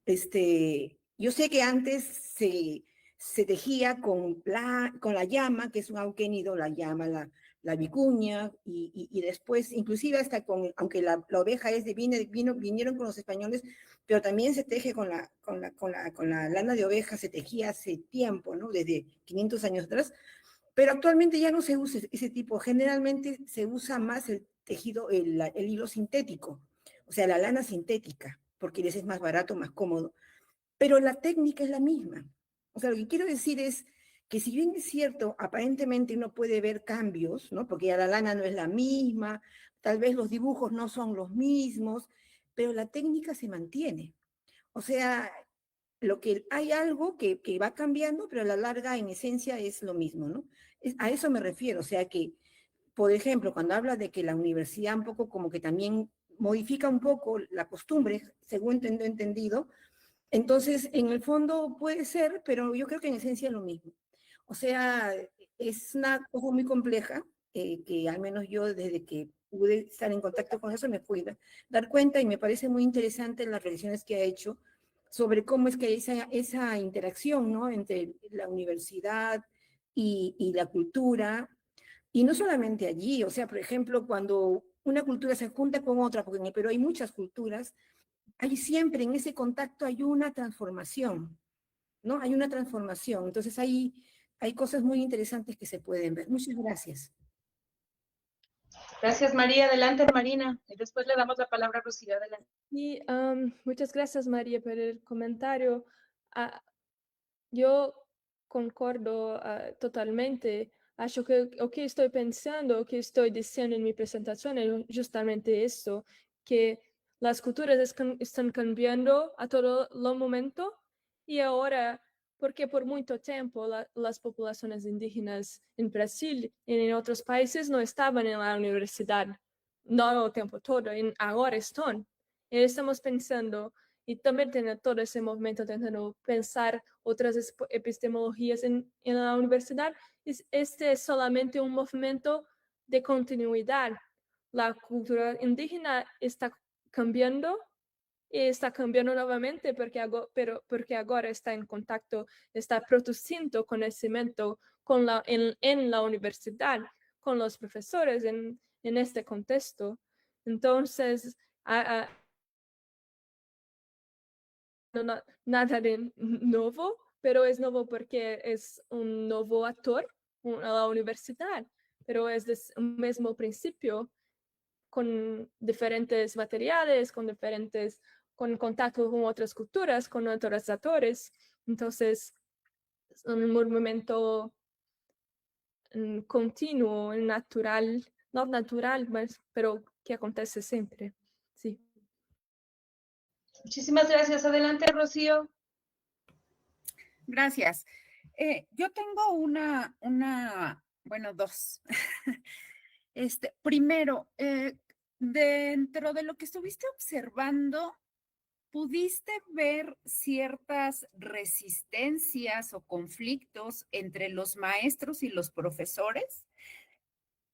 yo sé que antes se tejía con la llama, que es un auquénido, la llama, la vicuña, y después, inclusive hasta aunque la oveja vinieron con los españoles, pero también se teje con la lana de oveja, se tejía hace tiempo, ¿no? Desde 500 años atrás, pero actualmente ya no se usa ese tipo, generalmente se usa más el tejido, el hilo sintético, o sea, la lana sintética, porque les es más barato, más cómodo, pero la técnica es la misma. O sea, lo que quiero decir es que si bien es cierto, aparentemente uno puede ver cambios, ¿no? Porque ya la lana no es la misma, tal vez los dibujos no son los mismos, pero la técnica se mantiene. O sea, hay algo que va cambiando, pero a la larga, en esencia, es lo mismo, ¿no? A eso me refiero. O sea que, por ejemplo, cuando habla de que la universidad un poco como que también modifica un poco la costumbre, según entendido, entonces, en el fondo puede ser, pero yo creo que en esencia es lo mismo. O sea, es una cosa muy compleja, que al menos yo desde que pude estar en contacto con eso me pude dar cuenta, y me parece muy interesante las reflexiones que ha hecho sobre cómo es que esa interacción, ¿no? Entre la universidad y la cultura, y no solamente allí. O sea, por ejemplo, cuando una cultura se junta con otra, porque en el Perú hay muchas culturas, hay siempre en ese contacto hay una transformación, ¿no? Hay una transformación. Entonces hay cosas muy interesantes que se pueden ver. Muchas gracias. Gracias, María. Adelante, Marina. Y después le damos la palabra a Rocío. Adelante. Y muchas gracias, María, por el comentario. Yo concordo totalmente. Acho que o que estoy pensando, o que estoy diciendo en mi presentación es justamente esto, que las culturas están cambiando a todo lo momento, y ahora, porque por mucho tiempo las poblaciones indígenas en Brasil y en otros países no estaban en la universidad, no el tiempo todo, ahora están. Y estamos pensando, y también tener todo ese movimiento intentando pensar otras epistemologías en la universidad. Este es solamente un movimiento de continuidad. La cultura indígena está cambiando, y está cambiando nuevamente porque ahora está en contacto, está produciendo conocimiento en la universidad, con los profesores en este contexto. Entonces, nada de nuevo, pero es nuevo porque es un nuevo actor a la universidad, pero es un mismo principio, con diferentes materiales, con contacto con otras culturas, con otros actores. Entonces, es un movimiento continuo, natural, no natural, pero que acontece siempre. Sí. Muchísimas gracias. Adelante, Rocío. Gracias. Yo tengo bueno, dos. Primero, dentro de lo que estuviste observando, ¿pudiste ver ciertas resistencias o conflictos entre los maestros y los profesores?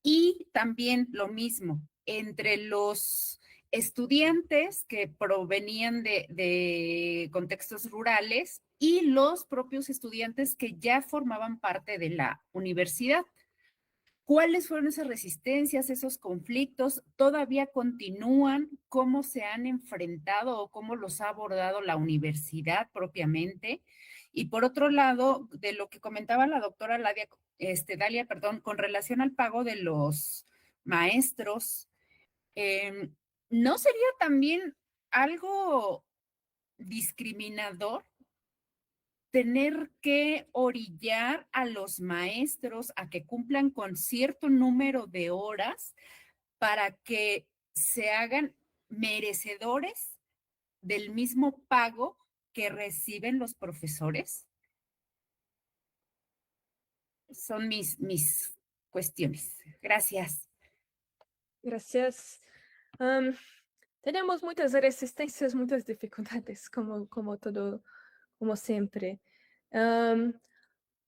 Y también lo mismo, entre los estudiantes que provenían de contextos rurales y los propios estudiantes que ya formaban parte de la universidad. ¿Cuáles fueron esas resistencias, esos conflictos? ¿Todavía continúan? ¿Cómo se han enfrentado o cómo los ha abordado la universidad propiamente? Y por otro lado, de lo que comentaba la doctora Dalia, con relación al pago de los maestros, ¿no sería también algo discriminador tener que orillar a los maestros a que cumplan con cierto número de horas para que se hagan merecedores del mismo pago que reciben los profesores? Son mis cuestiones. Gracias. Gracias. Am, tenemos muchas resistencias, muchas dificultades, como todo, como siempre.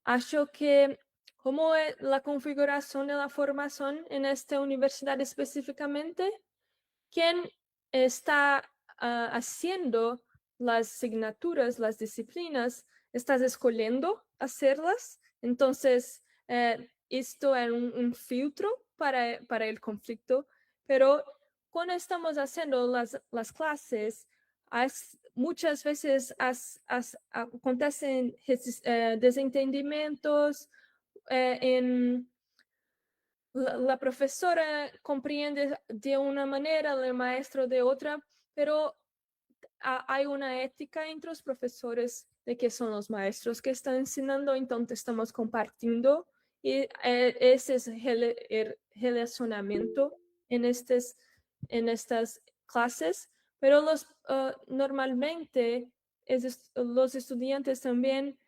Acho que como es la configuración de la formación en esta universidad específicamente, quien está haciendo las asignaturas, las disciplinas, estás escogiendo hacerlas. Entonces, esto es un filtro para el conflicto, pero cuando estamos haciendo las clases, muchas veces acontecen desentendimentos en la profesora comprende de una manera, el maestro de otra, pero hay una ética entre los profesores de que son los maestros que están enseñando, entonces estamos compartiendo y ese es el relacionamiento en estas clases, pero normalmente los estudiantes también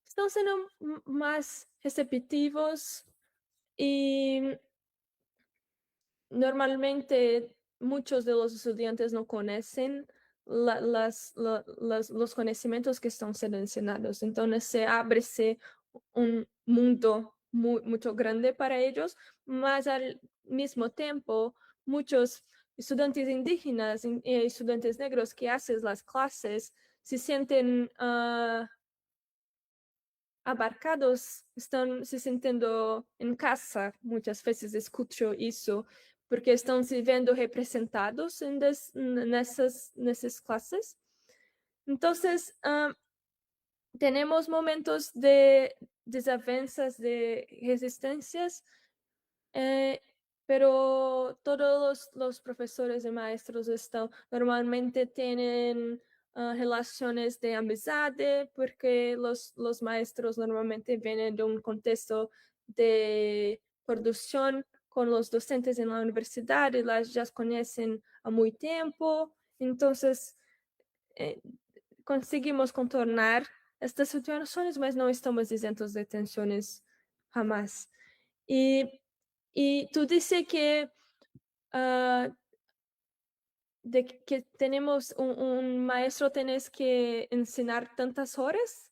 están siendo más receptivos y normalmente muchos de los estudiantes no conocen los conocimientos que están siendo enseñados. Entonces se abre un mundo mucho grande para ellos, mas al mismo tiempo muchos estudiantes indígenas y estudiantes negros que hacen las clases se sienten abarcados, están se sintiendo en casa. Muchas veces escucho eso, porque están se vendo representados nessas clases. Entonces, tenemos momentos de desavenças, de resistencias, pero todos los profesores y maestros normalmente tienen relaciones de amistad, porque los maestros normalmente vienen de un contexto de producción con los docentes en la universidad y las ya conocen a muy tiempo. Entonces, conseguimos contornar estas situaciones, mas no estamos isentos de tensiones jamás. Y tú dices que de que tenemos un maestro, tienes que enseñar tantas horas.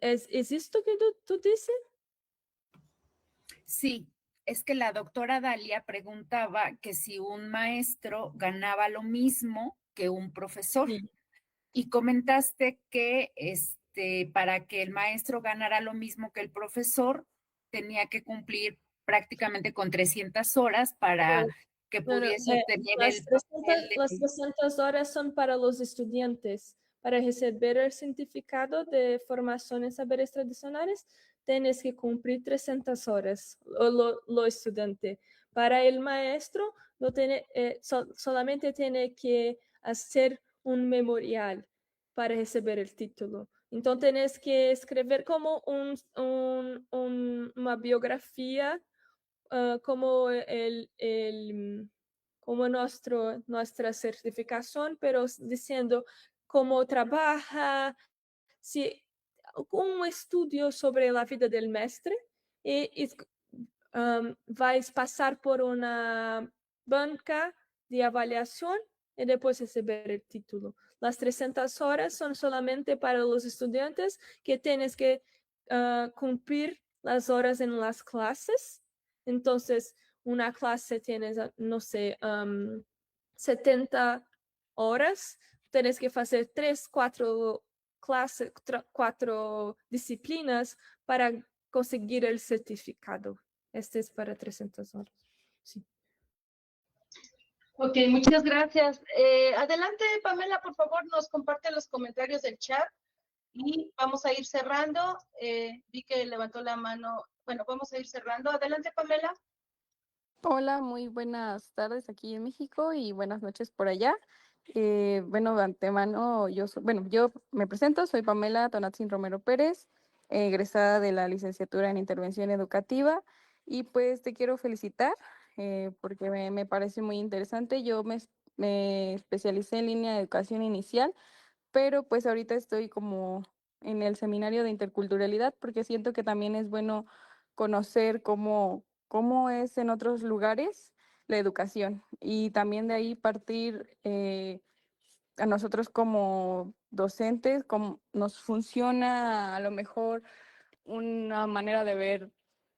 ¿Es esto que tú dices? Sí, es que la doctora Dalia preguntaba que si un maestro ganaba lo mismo que un profesor. Sí. Y comentaste que para que el maestro ganara lo mismo que el profesor, tenía que cumplir prácticamente con 300 horas para que No, pudiese obtener las el papel 300 horas son para los estudiantes. Para recibir el certificado de formación en saberes tradicionales, tienes que cumplir 300 horas, lo estudiante. Para el maestro, solamente tiene que hacer un memorial para recibir el título. Entonces, tienes que escribir como una biografía, como como nuestra certificación, pero diciendo cómo trabaja, si un estudio sobre la vida del maestre, y vais a pasar por una banca de avaliación y después recibir el título. Las 300 horas son solamente para los estudiantes que tienes que cumplir las horas en las clases. Entonces, una clase tienes, no sé, 70 horas, tienes que hacer 3, 4 clases, 4 disciplinas para conseguir el certificado. Este es para 300 horas. Sí. Ok, muchas gracias. Adelante, Pamela, por favor, nos comparte los comentarios del chat y vamos a ir cerrando. Vi que levantó la mano. Bueno, vamos a ir cerrando. Adelante, Pamela. Hola, muy buenas tardes aquí en México y buenas noches por allá. Bueno, de antemano, yo me presento, soy Pamela Tonatzin Romero Pérez, egresada de la licenciatura en Intervención Educativa, y pues te quiero felicitar porque me parece muy interesante. Me especialicé en línea de educación inicial, pero pues ahorita estoy como en el seminario de interculturalidad porque siento que también es bueno conocer cómo es en otros lugares la educación y también de ahí partir a nosotros como docentes, cómo nos funciona a lo mejor una manera de ver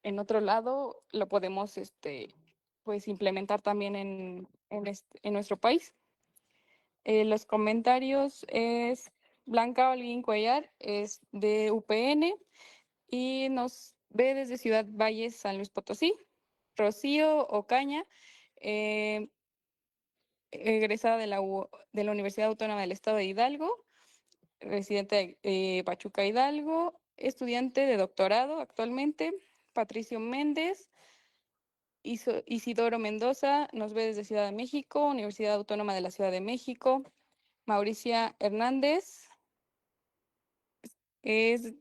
en otro lado, lo podemos pues implementar también en nuestro país. Los comentarios es Blanca Holguín Cuellar, es de UPN y nos ve desde Ciudad Valles, San Luis Potosí. Rocío Ocaña, egresada de la Universidad Autónoma del Estado de Hidalgo, residente de Pachuca, Hidalgo, estudiante de doctorado actualmente. Patricio Méndez, Isidoro Mendoza, nos ve desde Ciudad de México, Universidad Autónoma de la Ciudad de México. Mauricia Hernández es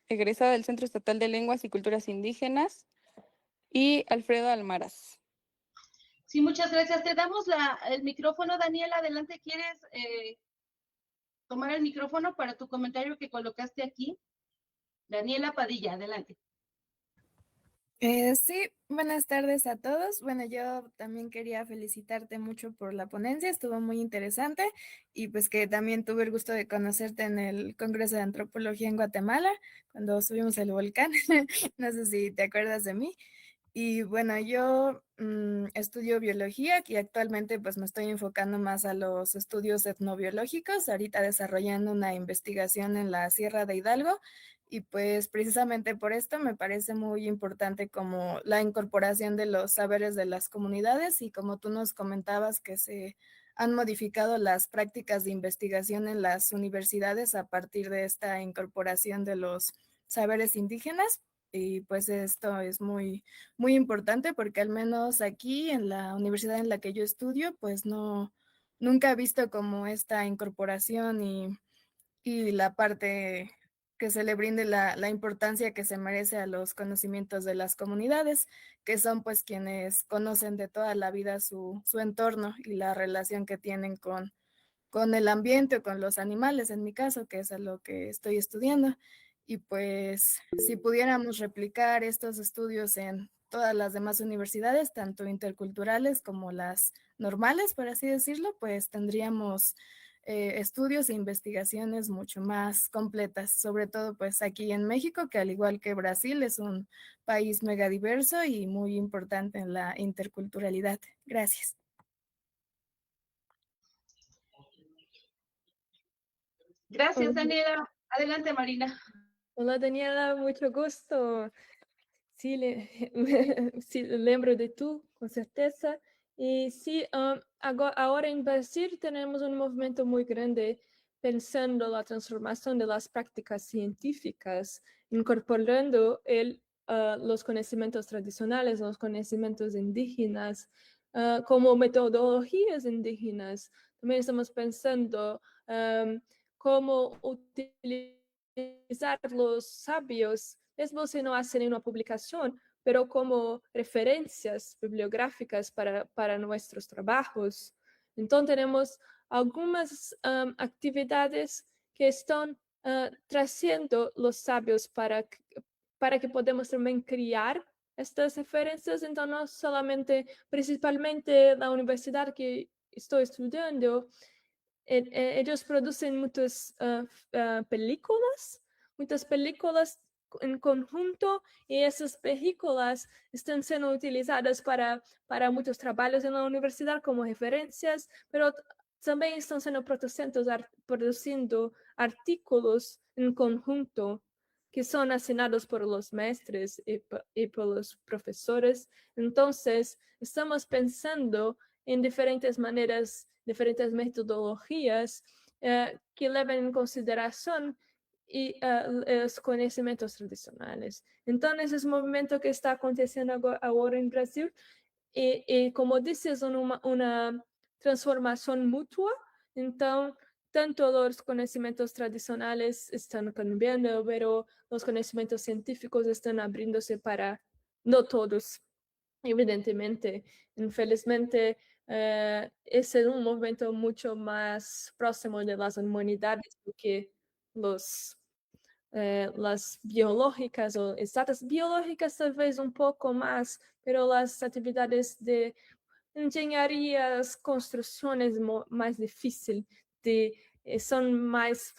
egresada del Centro Estatal de Lenguas y Culturas Indígenas. Y Alfredo Almaraz. Sí, muchas gracias. Te damos el micrófono, Daniela. Adelante, ¿quieres tomar el micrófono para tu comentario que colocaste aquí? Daniela Padilla, adelante. Sí, buenas tardes a todos. Bueno, yo también quería felicitarte mucho por la ponencia, estuvo muy interesante y pues que también tuve el gusto de conocerte en el Congreso de Antropología en Guatemala, cuando subimos el volcán. No sé si te acuerdas de mí. Y bueno, yo estudio biología y actualmente pues me estoy enfocando más a los estudios etnobiológicos, ahorita desarrollando una investigación en la Sierra de Hidalgo y pues precisamente por esto me parece muy importante como la incorporación de los saberes de las comunidades y como tú nos comentabas que se han modificado las prácticas de investigación en las universidades a partir de esta incorporación de los saberes indígenas. Y pues esto es muy importante porque al menos aquí en la universidad en la que yo estudio, pues nunca he visto como esta incorporación y la parte que se le brinde la importancia que se merece a los conocimientos de las comunidades, que son pues quienes conocen de toda la vida su entorno y la relación que tienen con el ambiente o con los animales, en mi caso, que es a lo que estoy estudiando. Y pues si pudiéramos replicar estos estudios en todas las demás universidades, tanto interculturales como las normales, por así decirlo, pues tendríamos estudios e investigaciones mucho más completas, sobre todo pues aquí en México, que al igual que Brasil es un país megadiverso y muy importante en la interculturalidad. Gracias. Gracias, Daniela. Adelante, Marina. Hola Daniela, mucho gusto. Sí, sí, lembro de tú, con certeza. Y sí, ahora en Brasil tenemos un movimiento muy grande pensando la transformación de las prácticas científicas, incorporando los conocimientos tradicionales, los conocimientos indígenas, como metodologías indígenas. También estamos pensando cómo utilizar los sabios, mismo si no hacen una publicación, pero como referencias bibliográficas para nuestros trabajos. Entonces tenemos algunas actividades que están trayendo los sabios para que podamos también crear estas referencias. Entonces no solamente, principalmente la universidad que estoy estudiando, ellos producen muchas películas en conjunto y esas películas están siendo utilizadas para muchos trabajos en la universidad como referencias, pero también están siendo produciendo artículos en conjunto que son asignados por los maestros y por los profesores. Entonces, estamos pensando en diferentes maneras, diferentes metodologías que lleven en consideración los conocimientos tradicionales. Entonces, es un movimiento que está aconteciendo ahora en Brasil y como dices, una transformación mutua. Entonces, tanto los conocimientos tradicionales están cambiando, pero los conocimientos científicos están abriéndose para no todos, evidentemente. Infelizmente, es un movimiento mucho más próximo de las humanidades que las biológicas o exactas biológicas tal vez un poco más, pero las actividades de ingenierías, construcciones más difíciles, son más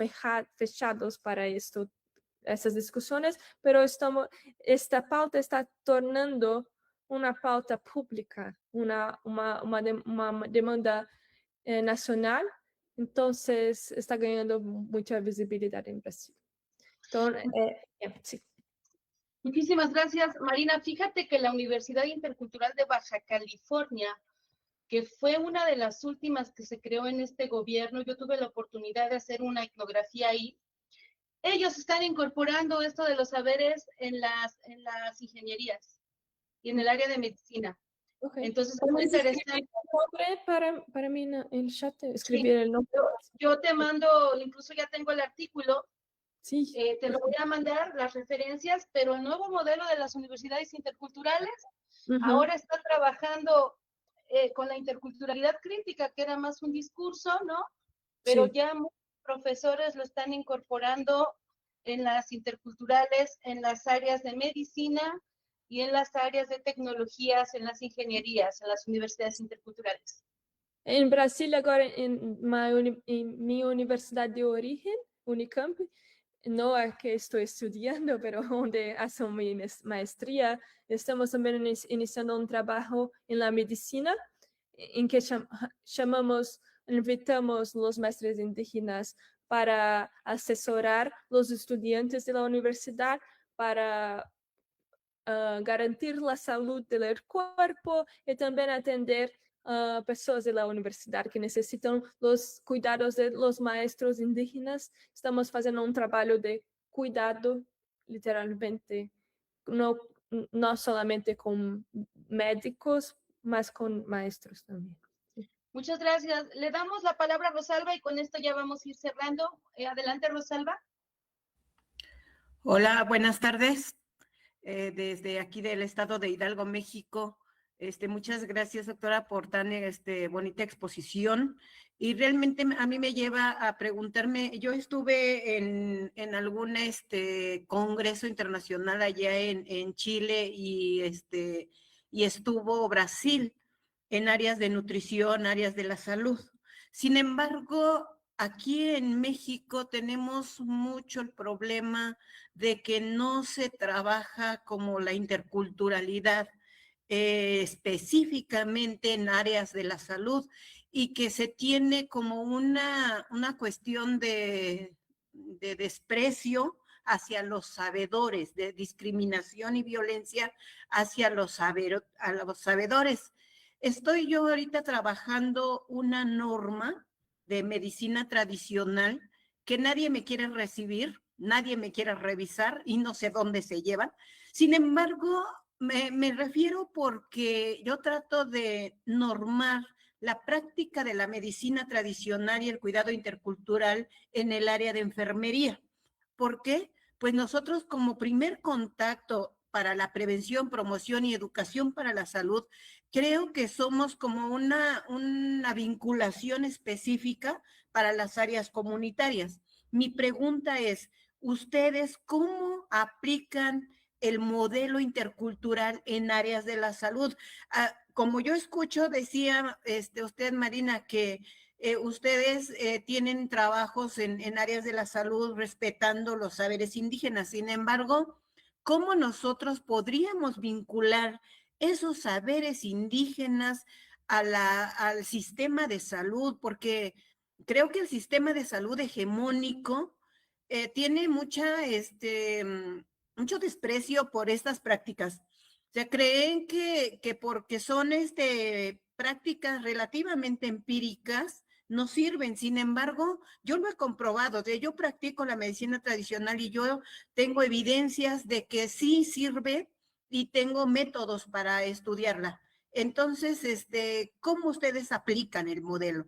fechados para estas discusiones, pero esta pauta está tornando una pauta pública, una demanda nacional, entonces está ganando mucha visibilidad en Brasil. Entonces, sí. Muchísimas gracias, Marina. Fíjate que la Universidad Intercultural de Baja California, que fue una de las últimas que se creó en este gobierno, yo tuve la oportunidad de hacer una etnografía ahí. Ellos están incorporando esto de los saberes en las ingenierías y en el área de medicina. Okay. Entonces, es muy interesante. Para mí en el chat, escribir el nombre. Yo te mando, incluso ya tengo el artículo. Sí. Te lo voy a mandar, las referencias, pero el nuevo modelo de las universidades interculturales ahora está trabajando con la interculturalidad crítica, que era más un discurso, ¿no? Pero ya muchos profesores lo están incorporando en las interculturales, en las áreas de medicina y en las áreas de tecnologías, en las ingenierías, en las universidades interculturales. En Brasil, ahora, en mi universidad de origen, Unicamp, no es que estoy estudiando, pero donde hago mi maestría, estamos también iniciando un trabajo en la medicina, en que invitamos los maestros indígenas para asesorar los estudiantes de la universidad, para garantir la salud del cuerpo y también atender personas de la universidad que necesitan los cuidados de los maestros indígenas. Estamos haciendo un trabajo de cuidado, literalmente, no solamente con médicos, más con maestros también. Muchas gracias. Le damos la palabra a Rosalba y con esto ya vamos a ir cerrando. Adelante, Rosalba. Hola, buenas tardes. Desde aquí del estado de Hidalgo, México. Muchas gracias, doctora, por tan bonita exposición. Y realmente a mí me lleva a preguntarme, yo estuve en algún congreso internacional allá en Chile y estuvo Brasil en áreas de nutrición, áreas de la salud. Sin embargo, aquí en México tenemos mucho el problema de que no se trabaja como la interculturalidad específicamente en áreas de la salud y que se tiene como una cuestión de desprecio hacia los sabedores, de discriminación y violencia hacia los sabedores. Estoy yo ahorita trabajando una norma de medicina tradicional que nadie me quiere recibir, nadie me quiere revisar y no sé dónde se llevan. Sin embargo, me refiero porque yo trato de normar la práctica de la medicina tradicional y el cuidado intercultural en el área de enfermería. ¿Por qué? Pues nosotros como primer contacto para la prevención, promoción y educación para la salud, creo que somos como una vinculación específica para las áreas comunitarias. Mi pregunta es, ¿ustedes cómo aplican el modelo intercultural en áreas de la salud? Como yo escucho, decía usted, Marina, que ustedes tienen trabajos en áreas de la salud respetando los saberes indígenas. Sin embargo, cómo nosotros podríamos vincular esos saberes indígenas al sistema de salud, porque creo que el sistema de salud hegemónico tiene mucho desprecio por estas prácticas. O sea, creen que porque son prácticas relativamente empíricas, no sirven. Sin embargo, yo lo he comprobado. Yo practico la medicina tradicional y yo tengo evidencias de que sí sirve y tengo métodos para estudiarla. Entonces, ¿cómo ustedes aplican el modelo?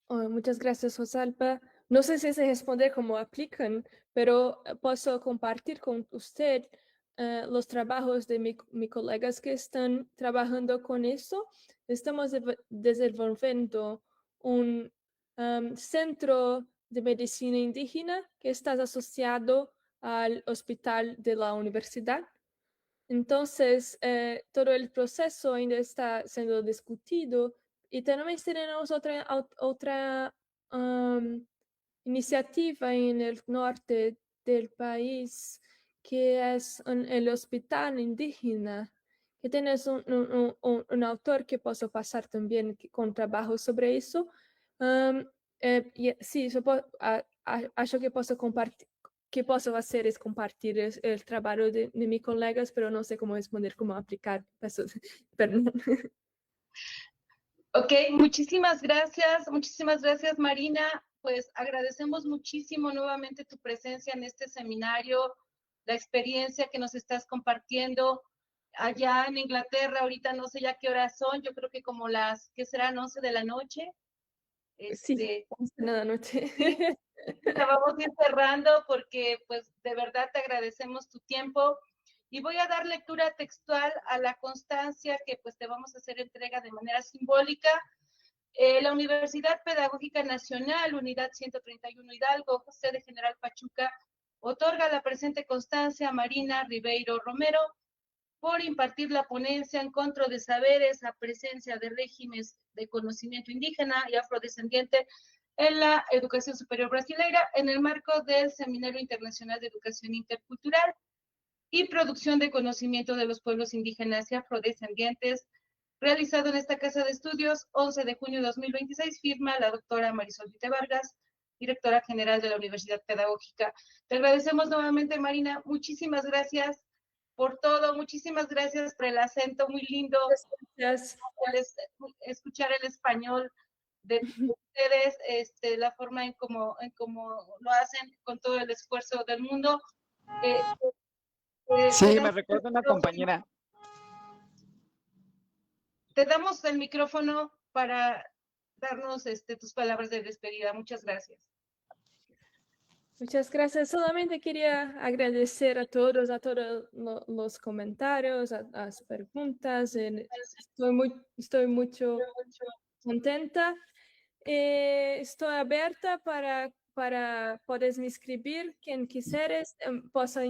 Oh, muchas gracias, Rosalba. No sé si se responde cómo aplican, pero puedo compartir con usted los trabajos de mis colegas que están trabajando con eso. Estamos desenvolviendo un centro de medicina indígena que está asociado al hospital de la universidad. Entonces, todo el proceso ainda está siendo discutido y también tenemos otra iniciativa en el norte del país que es el hospital indígena, que tienes un autor que puedo pasar también con trabajo sobre eso. Sí, acho que puedo compartir. Que puedo hacer es compartir el trabajo de mis colegas, pero no sé cómo responder, cómo aplicar. Perdón. Ok, muchísimas gracias Marina. Pues agradecemos muchísimo nuevamente tu presencia en este seminario, la experiencia que nos estás compartiendo allá en Inglaterra. Ahorita no sé ya qué horas son, yo creo que como ¿qué serán? 11 de la noche. Sí, 11 de la noche. Sí, la vamos a ir cerrando porque pues de verdad te agradecemos tu tiempo. Y voy a dar lectura textual a la constancia que pues te vamos a hacer entrega de manera simbólica. La Universidad Pedagógica Nacional, Unidad 131 Hidalgo, sede General Pachuca, otorga la presente constancia a Marina Ribeiro Romero por impartir la ponencia Encontro de Saberes a presencia de regímenes de conocimiento indígena y afrodescendiente en la educación superior brasileña en el marco del Seminario Internacional de Educación Intercultural y Producción de Conocimiento de los Pueblos Indígenas y Afrodescendientes, realizado en esta Casa de Estudios, 11 de junio de 2026, firma la doctora Marisol Vite Vargas, directora general de la Universidad Pedagógica. Te agradecemos nuevamente, Marina, muchísimas gracias por todo, muchísimas gracias por el acento muy lindo, Gracias. Escuchar el español de ustedes, la forma en cómo lo hacen con todo el esfuerzo del mundo. Sí, me recuerda una compañera. Te damos el micrófono para darnos tus palabras de despedida. Muchas gracias. Muchas gracias. Solamente quería agradecer a todos los comentarios, a las preguntas. Estoy mucho contenta. Estoy abierta para poder me escribir. Quien quisieres, puedo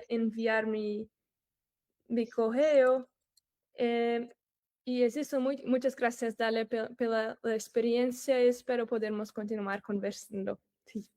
enviar mi correo. Y es eso. Muchas gracias, Dale, por la experiencia. Espero podermos continuar conversando. Sí.